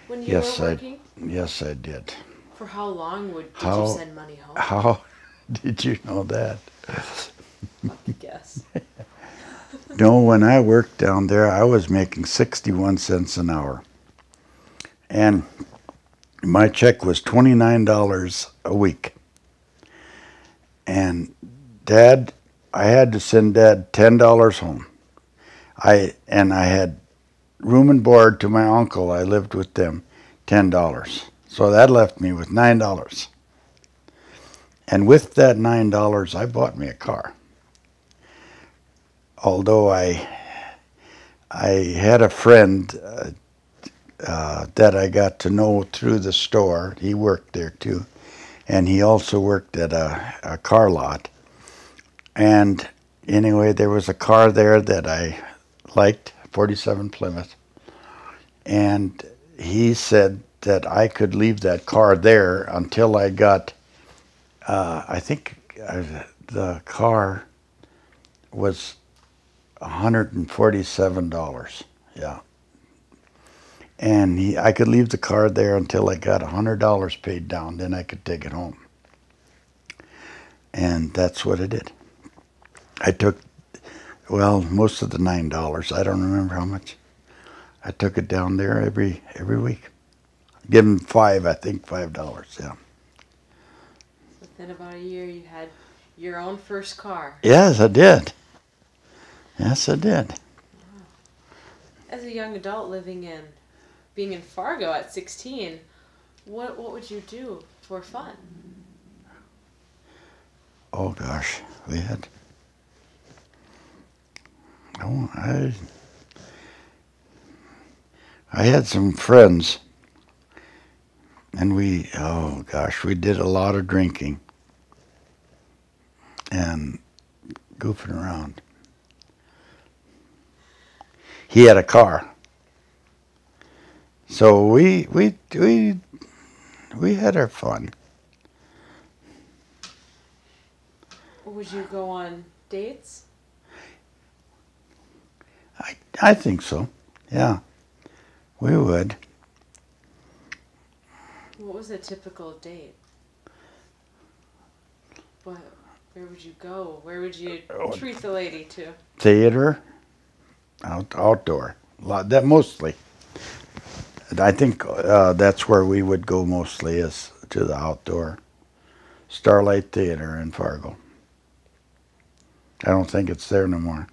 when you were working? Yes, I did. For how long did you send money home? How did you know that? Lucky guess. No, when I worked down there, I was making 61 cents an hour. And my check was $29 a week. And I had to send Dad $10 home. I had room and board to my uncle. I lived with them, $10. So that left me with $9. And with that $9, I bought me a car. Although I had a friend that I got to know through the store. He worked there too. And he also worked at a car lot. And anyway, there was a car there that I liked, 47 Plymouth. And he said that I could leave that car there until I got, I think the car was $147. Yeah. And I could leave the car there until I got $100 paid down. Then I could take it home. And that's what I did. I took, well, most of the $9. I don't remember how much. I took it down there every week. Give them I think $5, yeah. Within about a year, you had your own first car. Yes, I did. Yes, I did. Wow. As a young adult being in Fargo at 16, what would you do for fun? Oh gosh, we had. Oh, I had some friends, and we did a lot of drinking and goofing around. He had a car, so we had our fun. Would you go on dates? I think so. Yeah, we would. What was a typical date? Where would you go? Where would you treat the lady to? Theater, outdoor. That mostly. I think that's where we would go mostly, is to the outdoor. Starlight Theater in Fargo. I don't think it's there no more.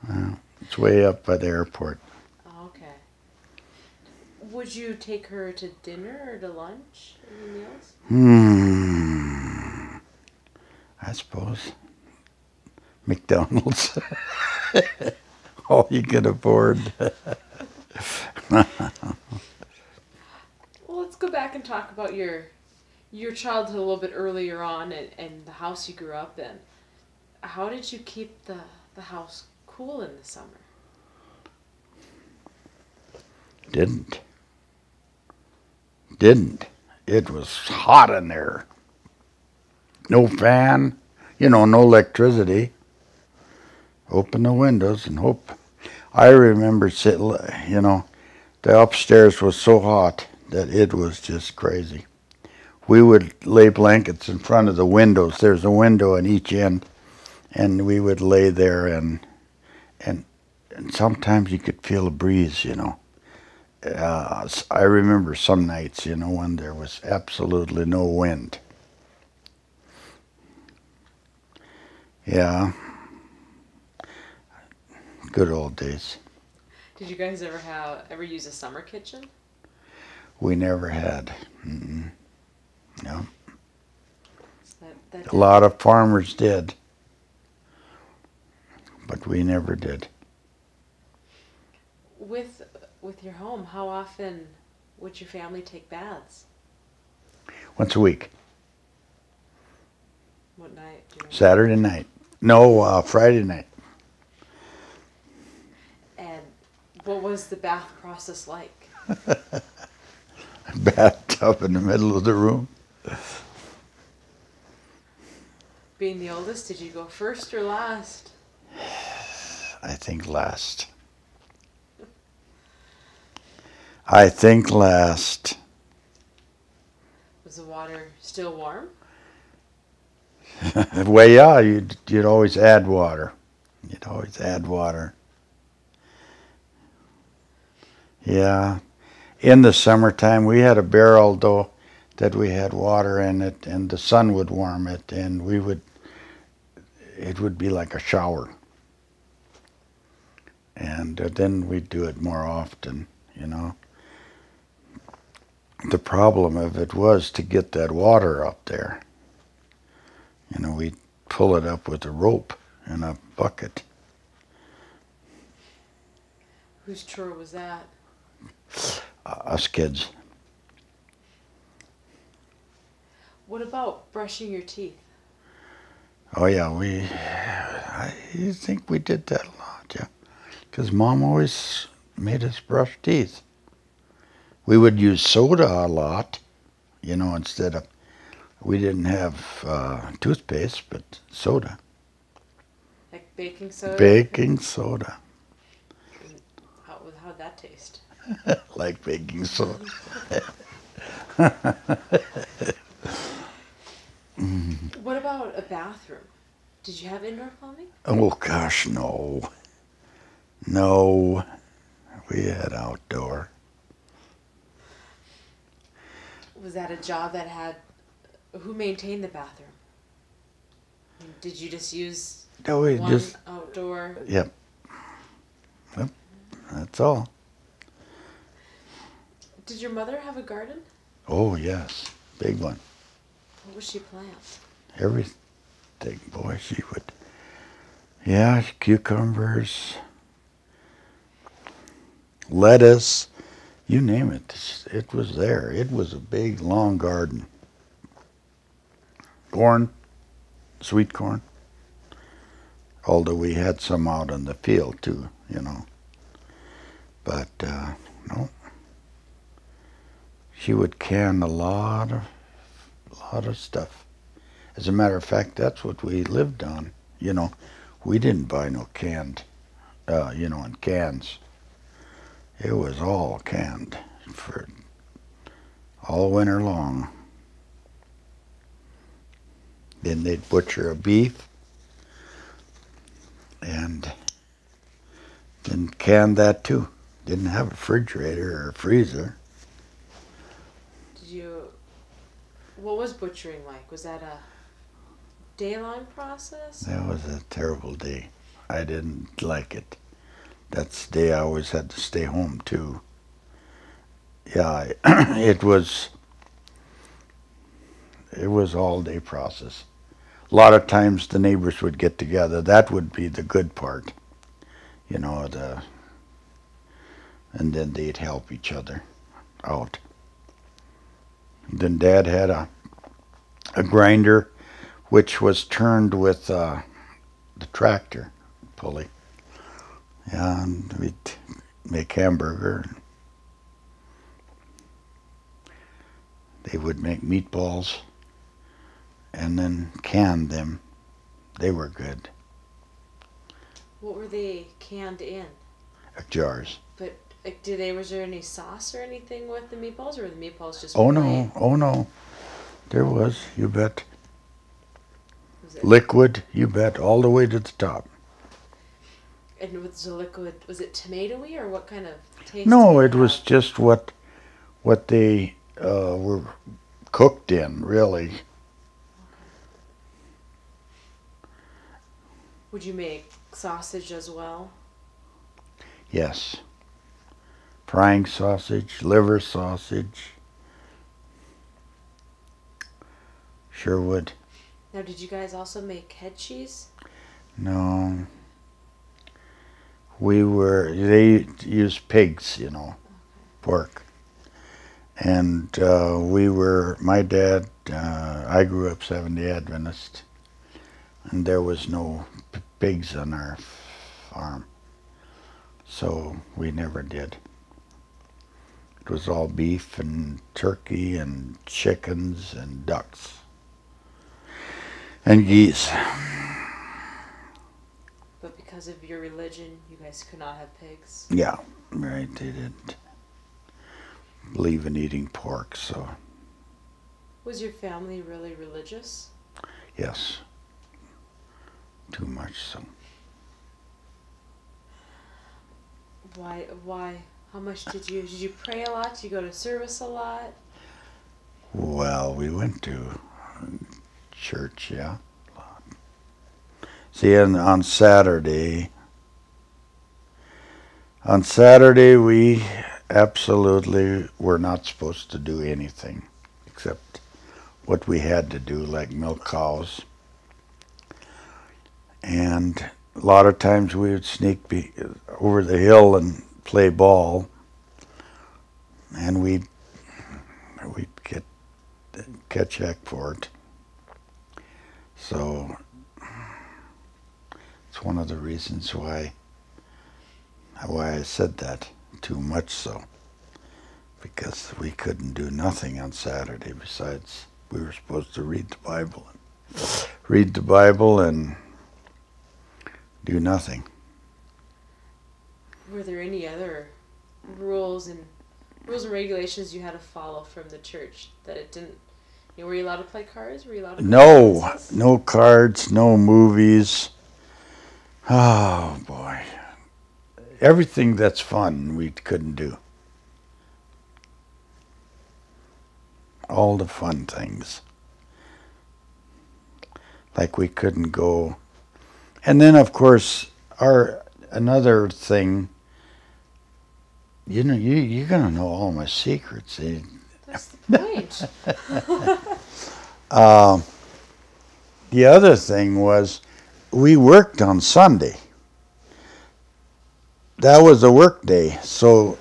No. It's way up by the airport. Oh, okay. Would you take her to dinner or to lunch? Any meals? I suppose. McDonald's. All you can afford. Well, let's go back and talk about your childhood a little bit earlier on and the house you grew up in. How did you keep the house cool in the summer? Didn't. It was hot in there. No fan, no electricity. Open the windows and hope. I remember sitting, the upstairs was so hot that it was just crazy. We would lay blankets in front of the windows. There's a window on each end, and we would lay there, and sometimes you could feel a breeze, I remember some nights, when there was absolutely no wind. Yeah. Good old days. Did you guys ever use a summer kitchen? We never had. Mm-mm. No. That a lot of farmers did, but we never did. With your home, how often would your family take baths? Once a week. What night? Do you know? Saturday night. No, Friday night. And what was the bath process like? Bathtub in the middle of the room. Being the oldest, did you go first or last? I think last. I think last. Was the water still warm? Well, yeah, you'd always add water. You'd always add water. Yeah. In the summertime, we had a barrel, though, that we had water in it, and the sun would warm it, and it would be like a shower. And then we'd do it more often, The problem of it was to get that water up there. We'd pull it up with a rope in a bucket. Whose chore was that? Us kids. What about brushing your teeth? Oh yeah, I think we did that a lot, yeah. Because Mom always made us brush teeth. We would use soda a lot, you know, instead of, we didn't have toothpaste, but soda. Like baking soda? Baking soda. How'd that taste? Like baking soda. What about a bathroom? Did you have indoor plumbing? Oh gosh, no. No. We had outdoor. Was that a job that had... Who maintained the bathroom? Did you just use No, we one just, outdoor? yep. Yep, that's all. Did your mother have a garden? Oh yes, big one. What would she plant? Everything, boy, she would. Yeah, cucumbers, lettuce, you name it. It was there. It was a big, long garden. Corn, sweet corn. Although we had some out in the field too, you know. But no, she would can a lot of stuff. As a matter of fact, that's what we lived on. You know, we didn't buy no canned, you know, in cans. It was all canned for all winter long. Then they'd butcher a beef and then can that too. Didn't have a refrigerator or a freezer. What was butchering like? Was that a day-long process? That was a terrible day. I didn't like it. That's the day I always had to stay home too. Yeah, it was all day process. A lot of times the neighbors would get together. That would be the good part, you know, and then they'd help each other out. Then Dad had a grinder which was turned with the tractor pulley. Yeah, and we'd make hamburger. They would make meatballs and then can them. They were good. What were they canned in? Jars. But was there any sauce or anything with the meatballs, or were the meatballs just Oh plain? no, oh no. There was, you bet. Was it, Liquid, you bet, all the way to the top. and was the liquid, was it tomatoey, or what kind of taste? No, did it was have? just what they were cooked in, really. Would you make sausage as well? Yes. Frying sausage, liver sausage. Sure would. Now, did you guys also make head cheese? No. They used pigs, you know, pork. And my dad, I grew up Seventh-day Adventist, and there was no pigs on our farm. So we never did. It was all beef and turkey and chickens and ducks and geese. But because of your religion, you guys could not have pigs. Yeah, right, they didn't believe in eating pork, so Was your family really religious? yes, too much so. Why? How much did you pray a lot? Did you go to service a lot? Well, we went to church, yeah. See, on Saturday we absolutely were not supposed to do anything except what we had to do, like milk cows. And a lot of times we would sneak over the hill and play ball, and we'd catch heck for it. So it's one of the reasons why I said that, too much so. because we couldn't do nothing on Saturday besides we were supposed to read the Bible and do nothing. Were there any other rules and regulations you had to follow from the church that it didn't? Were you allowed to play cards? Were you allowed to go No, places? no cards, no movies. Oh boy, everything that's fun we couldn't do. All the fun things, like we couldn't go. And then of course another thing. You're gonna know all my secrets. That's the point. The other thing was we worked on Sunday. That was a work day, so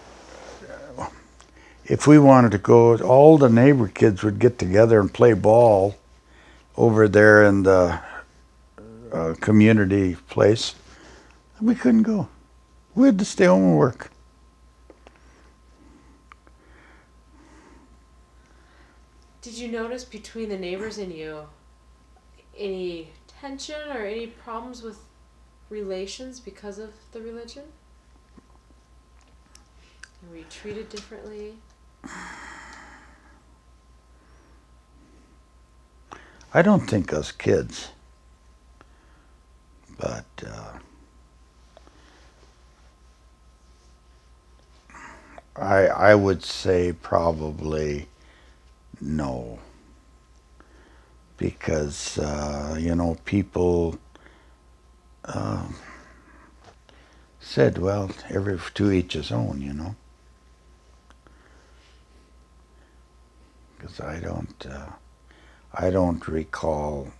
if we wanted to go, all the neighbor kids would get together and play ball over there in the community place. We couldn't go. We had to stay home and work. Did you notice between the neighbors and you any tension or any problems with relations because of the religion? Were you treated differently? I don't think us kids, but I would say probably no, because people said, well, every to each his own, because I don't recall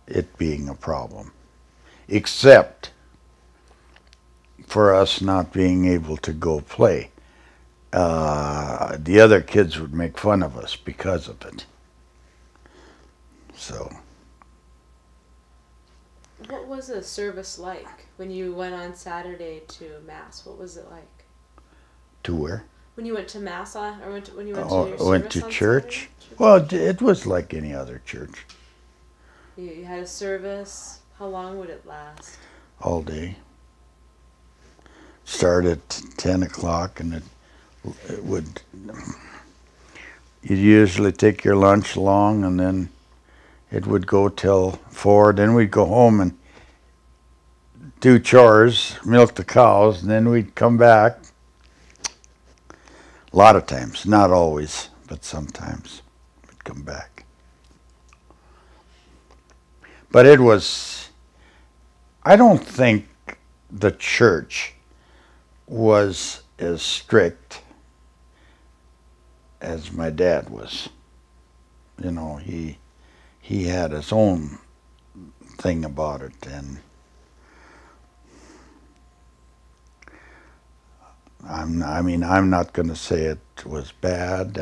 it being a problem, except for us not being able to go play. The other kids would make fun of us because of it. So. What was a service like when you went on Saturday to Mass? What was it like? To where? When you went to Mass or when you went to your service went to on church? Saturday? Well, it was like any other church. You had a service. How long would it last? All day. Started at 10 o'clock and it would, you'd usually take your lunch along and then it would go till 4. Then we'd go home and do chores, milk the cows, and then we'd come back. A lot of times, not always, but sometimes we'd come back. But it was, I don't think the church was as strict as my dad was. He had his own thing about it, and I'm not going to say it was bad,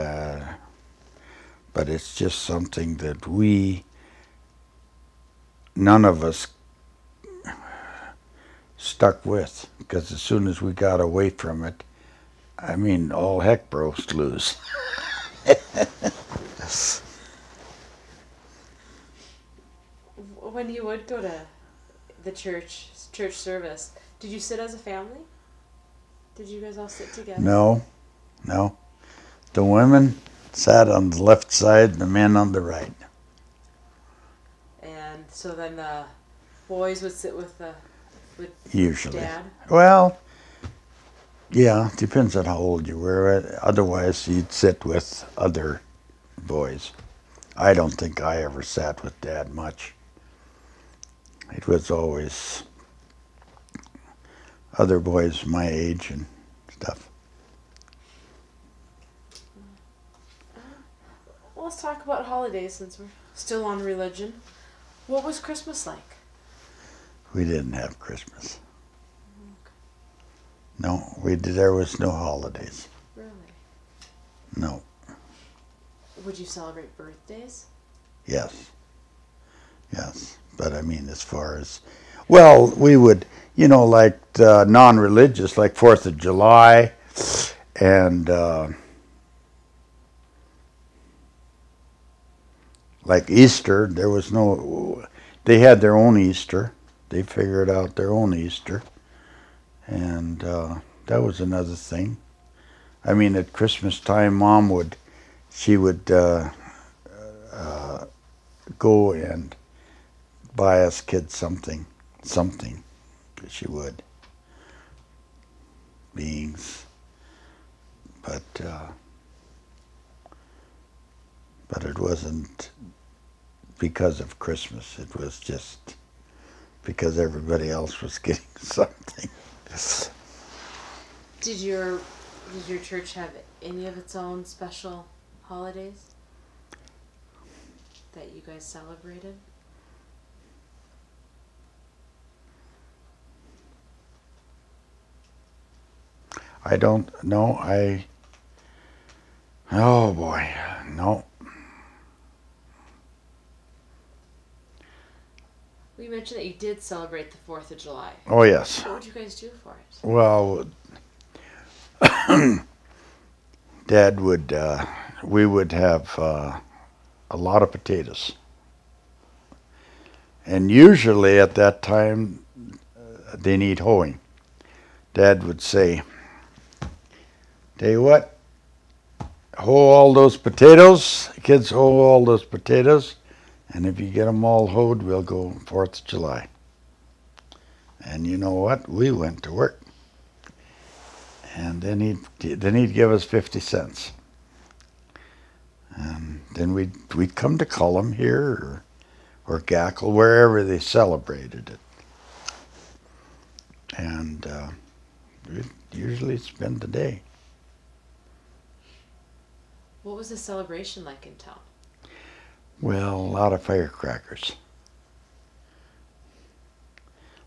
but it's just something that none of us stuck with, because as soon as we got away from it, all heck broke loose. When you would go to the church service, did you sit as a family? Did you guys all sit together? No. The women sat on the left side and the men on the right. And so then the boys would sit with Usually. Dad? Well, yeah, depends on how old you were. Otherwise, you'd sit with other boys. I don't think I ever sat with Dad much. It was always other boys my age and stuff. Well, let's talk about holidays since we're still on religion. What was Christmas like? We didn't have Christmas. No, there was no holidays. Really? No. Would you celebrate birthdays? Yes. But as far as, well, we would, like non-religious, like 4th of July and like Easter, there was no, they had their own Easter. They figured out their own Easter. And that was another thing. I mean, at Christmas time, she would go and buy us kids something. She would. Beans. But it wasn't because of Christmas. It was just because everybody else was getting something. Did your church have any of its own special holidays that you guys celebrated? I don't know. Oh boy, no. Well, you mentioned that you did celebrate the 4th of July. Oh yes. What would you guys do for it? Well, Dad would, we would have a lot of potatoes. And usually at that time, they need hoeing. Dad would say, tell you what, hoe all those potatoes, kids hoe all those potatoes, and if you get them all hoed, we'll go 4th of July. And you know what? We went to work. And then he'd give us 50 cents. And then we'd come to Cullum here or Gackle, wherever they celebrated it. And we'd usually spend the day. What was the celebration like in town? Well, a lot of firecrackers.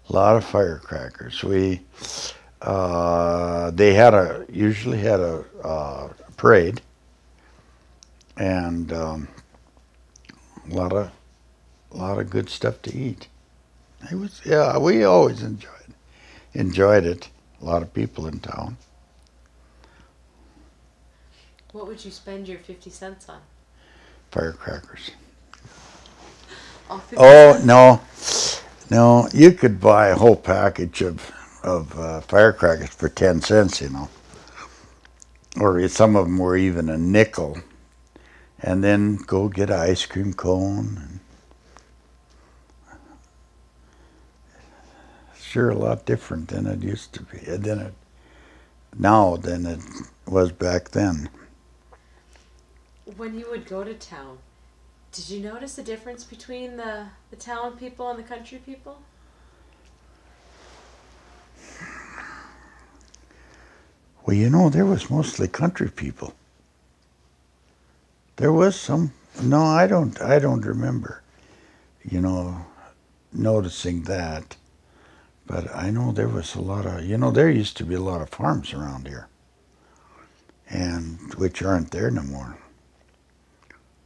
A lot of firecrackers. They usually had a parade, and a lot of good stuff to eat. We always enjoyed it. A lot of people in town. What would you spend your 50 cents on? Firecrackers. All 50 Oh cents? no! You could buy a whole package of firecrackers for 10 cents, you know. Or some of them were even a nickel. And then go get an ice cream cone. And sure, a lot different than it used to be. Now than it was back then. When you would go to town, did you notice a difference between the town people and the country people? Well, you know, there was mostly country people. There was some. No, I don't remember, you know, noticing that. But I know there was a lot of, you know, there used to be a lot of farms around here, and which aren't there no more.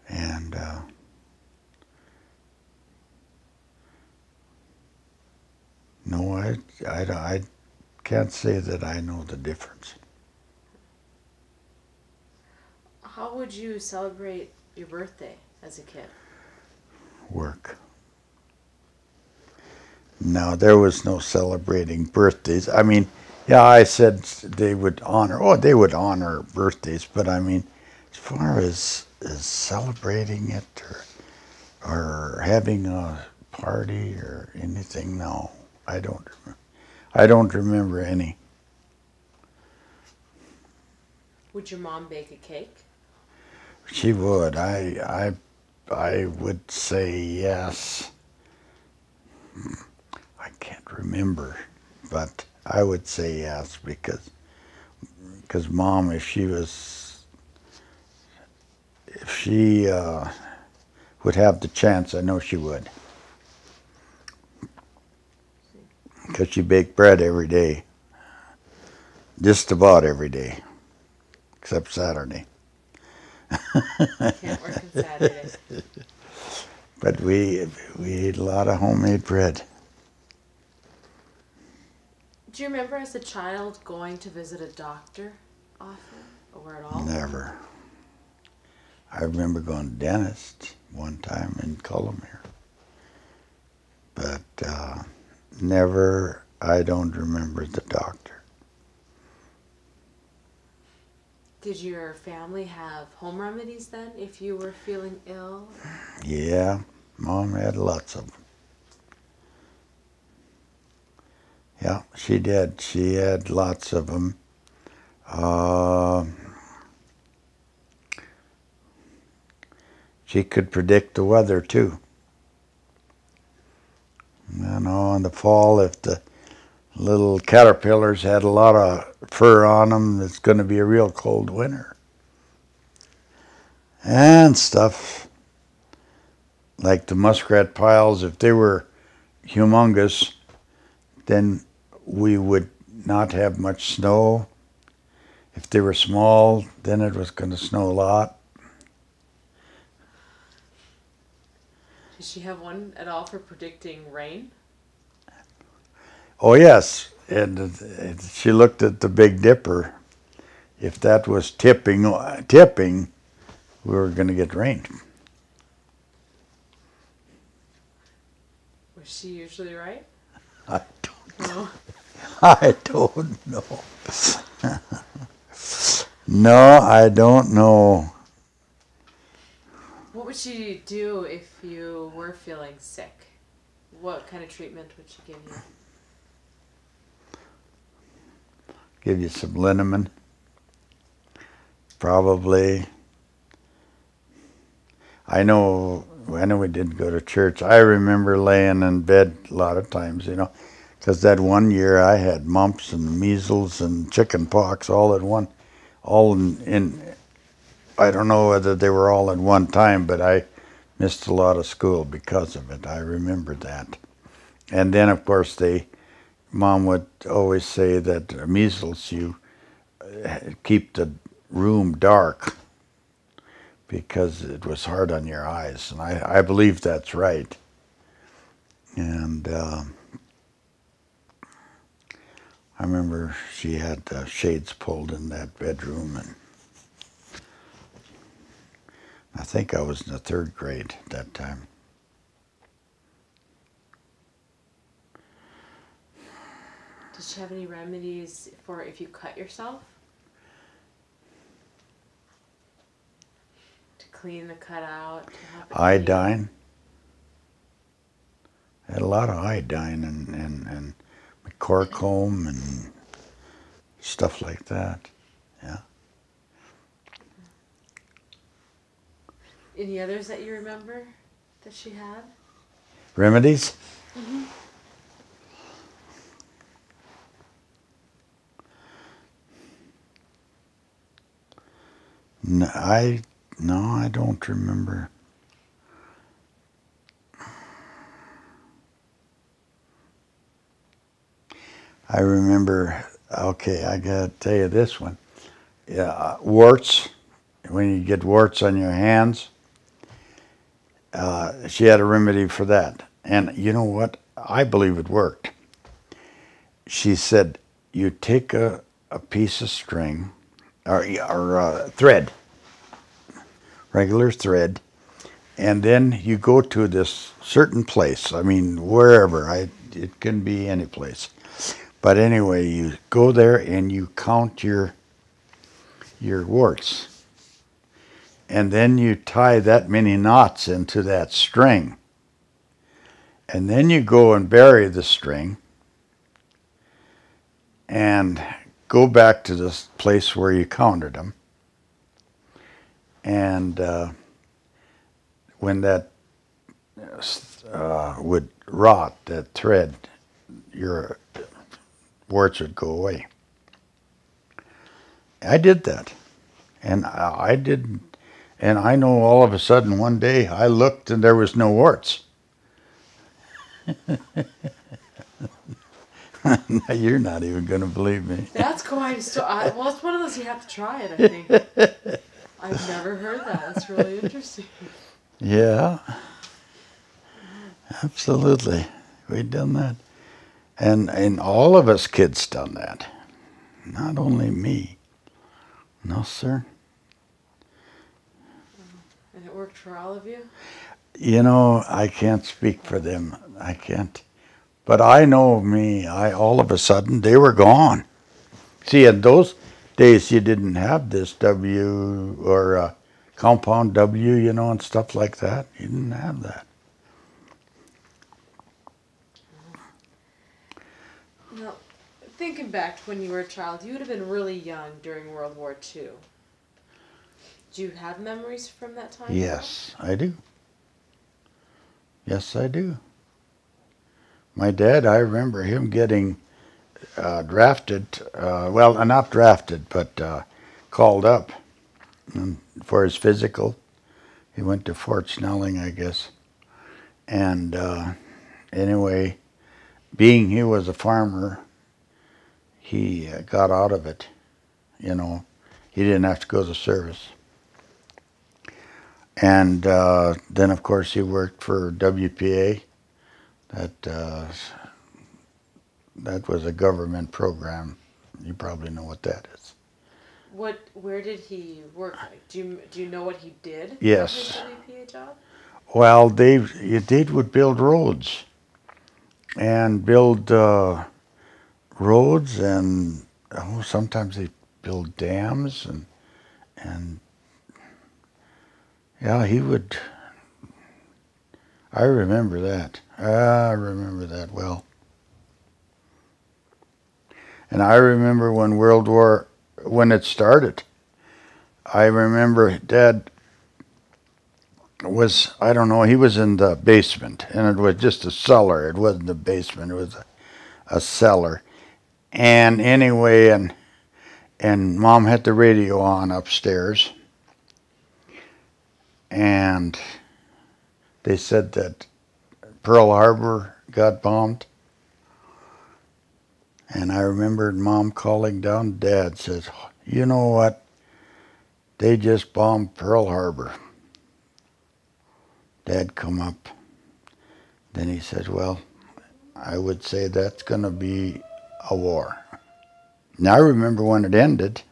And no, I can't say that I know the difference. How would you celebrate your birthday as a kid? Work. No, there was no celebrating birthdays. I mean, yeah, I said they would honor birthdays, but I mean, as far as celebrating it or having a party or anything, no, I don't remember any. Would your mom bake a cake? She would. I would say yes. I can't remember, but I would say yes because Mom, if she would have the chance, I know she would. Because she baked bread every day, just about every day, except Saturday. Can't work on Saturday. But we ate a lot of homemade bread. Do you remember as a child going to visit a doctor often or at all? Never. I remember going to dentist, one time in Cullomere. But never, I don't remember the doctor. Did your family have home remedies then if you were feeling ill? Yeah, Mom had lots of them. Yeah, she did. She had lots of them. She could predict the weather too. You know, in the fall, if the little caterpillars had a lot of fur on them, it's going to be a real cold winter. And stuff like the muskrat piles, if they were humongous, then we would not have much snow. If they were small, then it was going to snow a lot. Did she have one at all for predicting rain? Oh yes, and she looked at the Big Dipper. If that was tipping, we were going to get rain. Was she usually right? I don't, No. I don't know. No, I don't know. What would she do if you were feeling sick? What kind of treatment would she give you? Give you some liniment, probably. I know when we didn't go to church, I remember laying in bed a lot of times, you know, because that one year I had mumps and measles and chicken pox all in I don't know whether they were all at one time, but I missed a lot of school because of it. I remember that. And then, of course, Mom would always say that measles, you keep the room dark because it was hard on your eyes. And I believe that's right. And I remember she had the shades pulled in that bedroom, and I think I was in the 3rd grade at that time. Did she have any remedies for if you cut yourself? To clean the cut out? To help it heal? Iodine. Had a lot of iodine and corcomb and stuff like that. Yeah. Any others that you remember that she had? Remedies? Mm-hmm. No, I don't remember. I remember, okay, I gotta tell you this one. Yeah, warts, when you get warts on your hands, she had a remedy for that. And you know what? I believe it worked. She said, you take a piece of string, or thread, regular thread, and then you go to this certain place. I mean, wherever. It can be any place. But anyway, you go there and you count your warts. And then you tie that many knots into that string. And then you go and bury the string and go back to the place where you counted them. And when that would rot, that thread, your warts would go away. I did that. And I did, and I know all of a sudden one day I looked and there was no warts. You're not even going to believe me. That's quite a story. Well, it's one of those you have to try it, I think. I've never heard that. That's really interesting. Yeah, absolutely. We've done that. And all of us kids done that. Not only me. No, sir. And it worked for all of you? You know, I can't speak for them. I can't. But I know me, all of a sudden, they were gone. See, in those days, you didn't have this W or compound W, you know, and stuff like that. You didn't have that. Now, thinking back to when you were a child, you would have been really young during World War II. Do you have memories from that time? Yes, I do. Yes, I do. My dad, I remember him getting drafted, well, not drafted, but called up for his physical. He went to Fort Snelling, I guess. And anyway, being he was a farmer, he got out of it, you know. He didn't have to go to service. And then, of course, he worked for WPA. That was a government program. You probably know what that is. Where did he work? Do you know what he did? Yes. For his WPA job? Well, they would build roads and build roads, and sometimes they build dams, and yeah, he would. I remember that. I remember that well. And I remember when it started. I remember Dad was, I don't know, he was in the basement, and it was just a cellar. It wasn't the basement, it was a cellar. And anyway, and Mom had the radio on upstairs, and they said that Pearl Harbor got bombed. And I remembered Mom calling down. Dad says, you know what? They just bombed Pearl Harbor. Dad come up. Then he said, well, I would say that's going to be a war. Now I remember when it ended,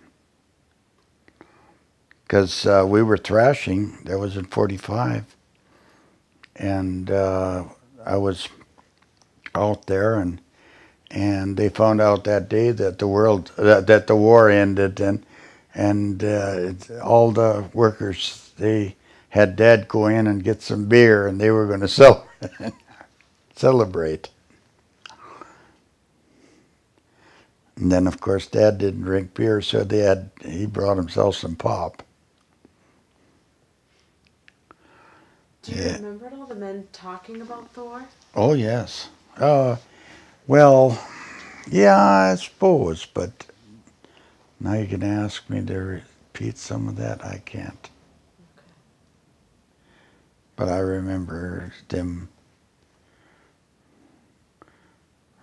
because we were thrashing. That was in 45. And I was out there, and they found out that day that the war ended, and all the workers, they had Dad go in and get some beer, and they were going to celebrate. And then, of course, Dad didn't drink beer, so he brought himself some pop. Do you remember all the men talking about the war? Oh, yes. Well, yeah, I suppose, but now you can ask me to repeat some of that. I can't. Okay. But I remember them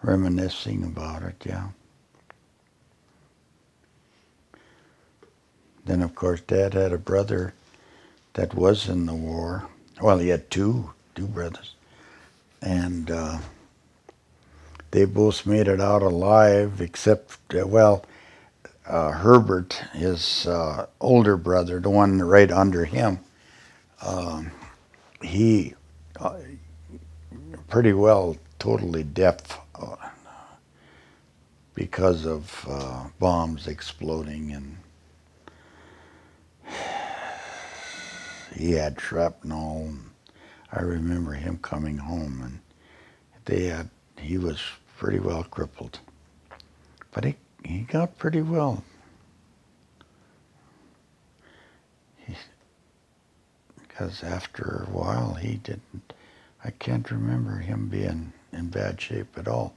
reminiscing about it, yeah. Then, of course, Dad had a brother that was in the war. Well, he had two brothers. And they both made it out alive, except, Herbert, his older brother, the one right under him, he pretty well totally deaf because of bombs exploding, and he had shrapnel. I remember him coming home, and he was pretty well crippled, but he got pretty well. Because after a while, I can't remember him being in bad shape at all.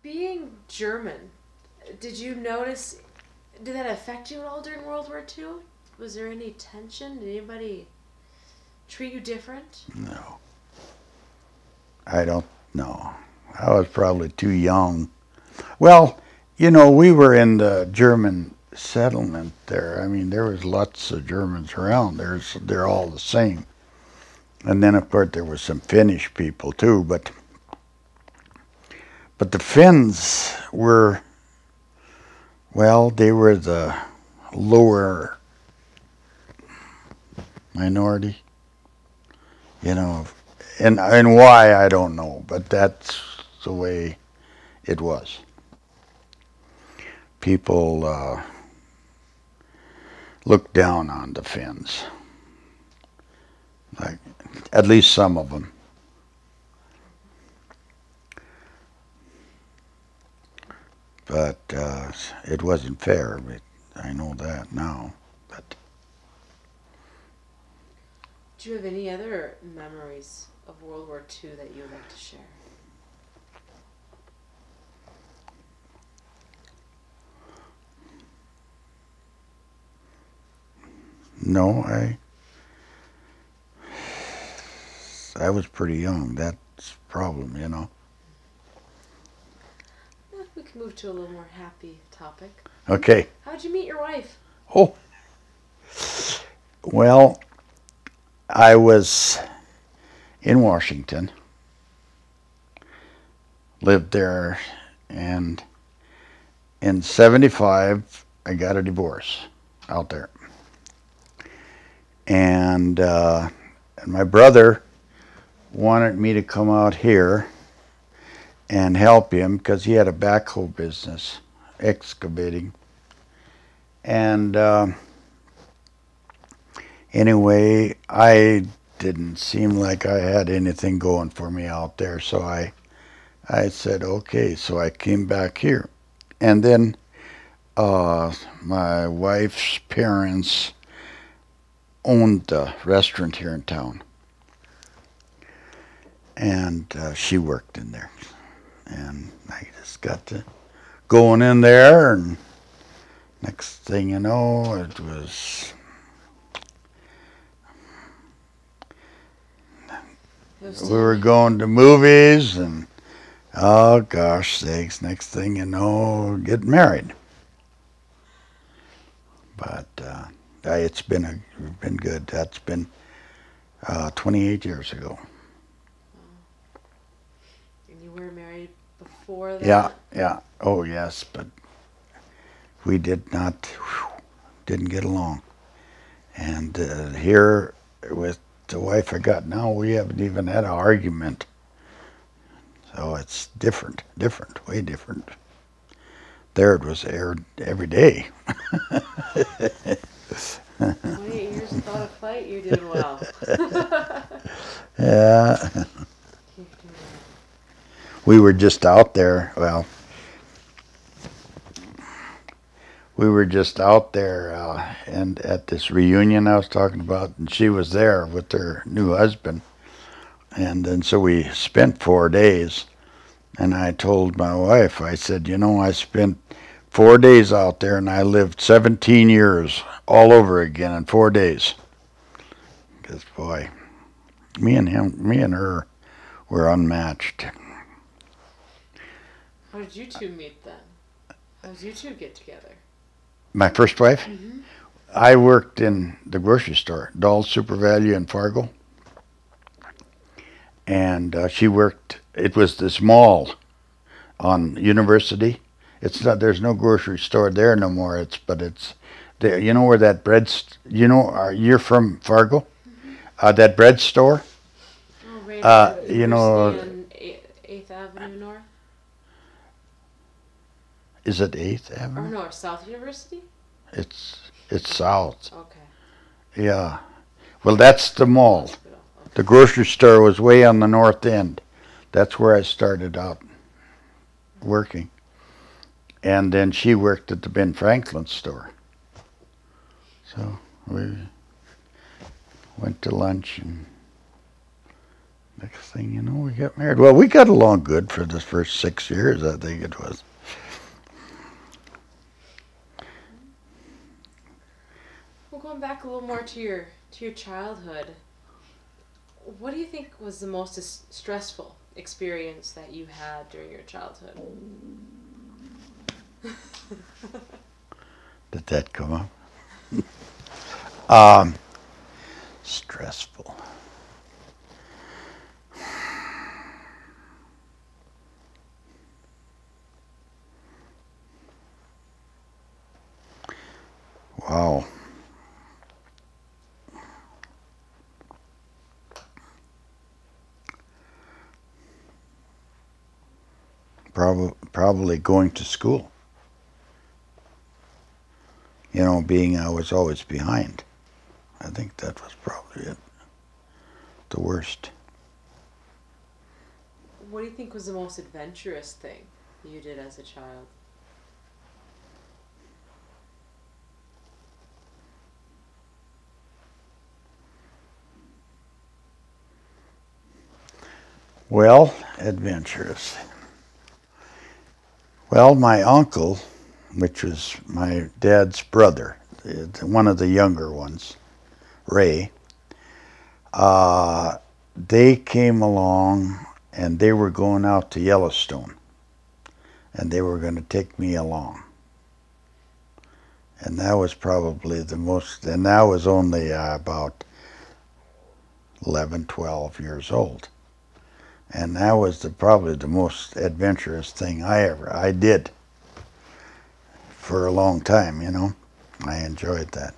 Being German, did that affect you at all during World War II? Was there any tension? Did anybody treat you different? No. I don't know. I was probably too young. Well, we were in the German settlement there. I mean, there was lots of Germans around. They're all the same. And then, of course, there were some Finnish people too, but the Finns were, well, they were the lower minority. You know, and why I don't know, but that's the way it was. People looked down on the Finns, like at least some of them. But it wasn't fair. I know that now. But Do you have any other memories of World War II that you would like to share? no, I was pretty young. That's the problem, you know. We can move to a little more happy topic. Okay. How'd you meet your wife? Oh, well, I was in Washington, lived there, and in '75 I got a divorce out there. And my brother wanted me to come out here and help him because he had a backhoe business, excavating. And anyway, I didn't seem like I had anything going for me out there, so I said, okay, so I came back here. And then my wife's parents owned a restaurant here in town, and she worked in there. And I just got to going in there, and next thing you know, it was we were going to movies, and oh gosh sakes, next thing you know, get married. But it's been good. That's been 28 years ago. And you were married before that? Yeah. Oh yes, but we didn't get along. And here with the wife I got now, we haven't even had an argument. So it's different, way different. There it was aired every day. 28 years without a fight, you're doing well. Yeah. We were just out there, and at this reunion I was talking about, and she was there with her new husband. And then so we spent 4 days, and I told my wife, I said, you know, I spent 4 days out there, and I lived 17 years all over again in 4 days. Because, boy, me and her were unmatched. How did you two meet then? How did you two get together? My first wife? Mm-hmm. I worked in the grocery store, Dahl's Super Value in Fargo. And she worked, it was this mall on University. It's not, there's no grocery store there no more. But it's there. You know where that you're from Fargo? Mm-hmm. That bread store? Oh, right on University on 8th Avenue North? Is it 8th Avenue? Or no, South University? It's south. Okay. Yeah. Well, that's the mall. Okay. The grocery store was way on the north end. That's where I started out working. And then she worked at the Ben Franklin store. So we went to lunch, and next thing you know, we got married. Well, we got along good for the first 6 years, I think it was. Well, going back a little more to your childhood, what do you think was the most stressful experience that you had during your childhood? Did that come up? Stressful. Wow. Probably going to school. You know, being I was always behind. I think that was probably it. The worst. What do you think was the most adventurous thing you did as a child? Well, adventurous. Well, my uncle, which was my dad's brother, one of the younger ones, Ray, they came along and they were going out to Yellowstone and they were going to take me along. And that was probably the most, and I was only about 11, 12 years old. And that was probably the most adventurous thing I did for a long time, you know. I enjoyed that.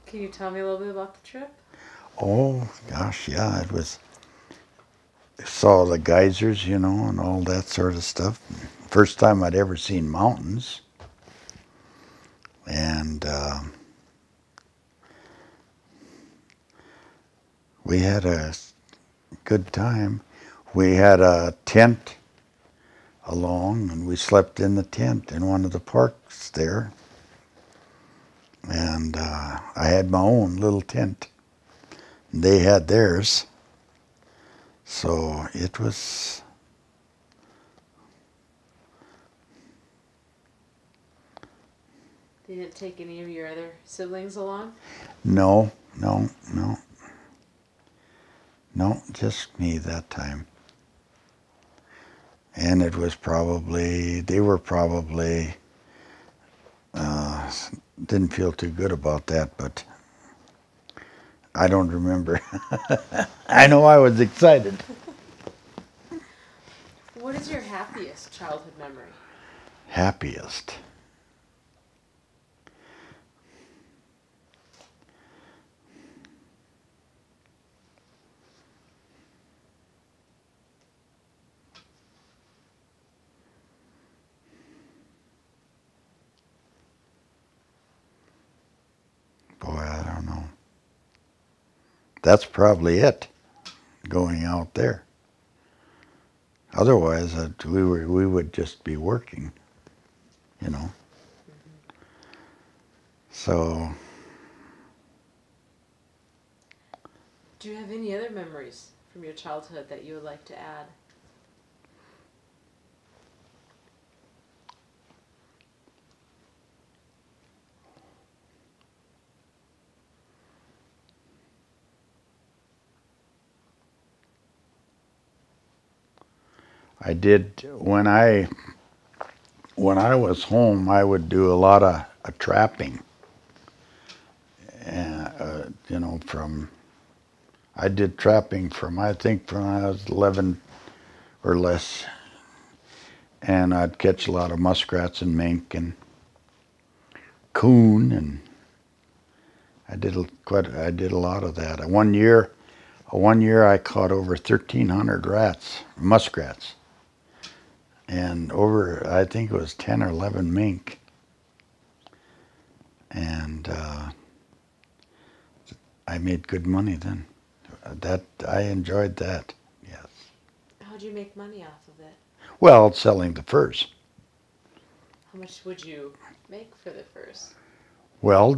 Can you tell me a little bit about the trip? Oh, gosh, yeah, it was, saw the geysers, you know, and all that sort of stuff. First time I'd ever seen mountains. And we had a good time. We had a tent along, and we slept in the tent in one of the parks there. And I had my own little tent. They had theirs. So it was... You didn't take any of your other siblings along? No, just me that time. And it was probably, they were probably, didn't feel too good about that, but I don't remember. I know I was excited. What is your happiest childhood memory? Happiest. Boy, I don't know. That's probably it, going out there. Otherwise, we would just be working, you know. So, Do you have any other memories from your childhood that you would like to add? I did when I was home. I would do a lot of trapping. You know, I did trapping from I think from when I was 11 or less, and I'd catch a lot of muskrats and mink and coon, and I did a lot of that. One year I caught over 1,300 muskrats, and over I think it was 10 or 11 mink, and I made good money then. That I enjoyed that. Yes. How'd you make money off of it? Well, selling the furs. How much would you make for the furs? Well,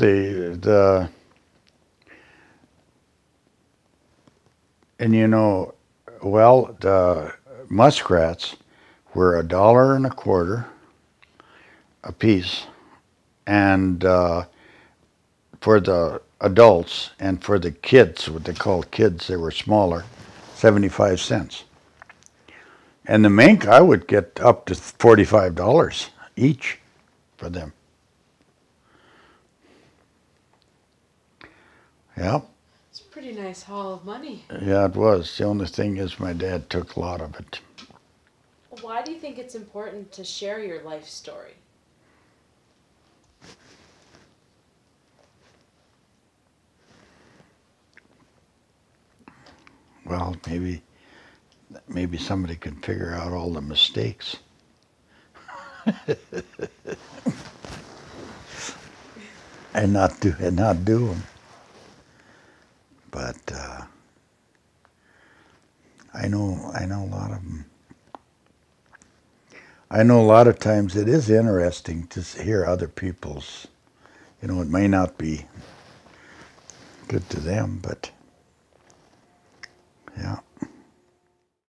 and you know, well, the muskrats were $1.25 a piece, and for the adults, and for the kids, what they called kids, they were smaller, 75 cents. And the mink, I would get up to $45 each for them. Yep. It's a pretty nice haul of money. Yeah, it was. The only thing is my dad took a lot of it. Why do you think it's important to share your life story? Well, maybe maybe somebody can figure out all the mistakes. and not do them. But I know a lot of them. I know a lot of times it is interesting to hear other people's. It may not be good to them, but yeah.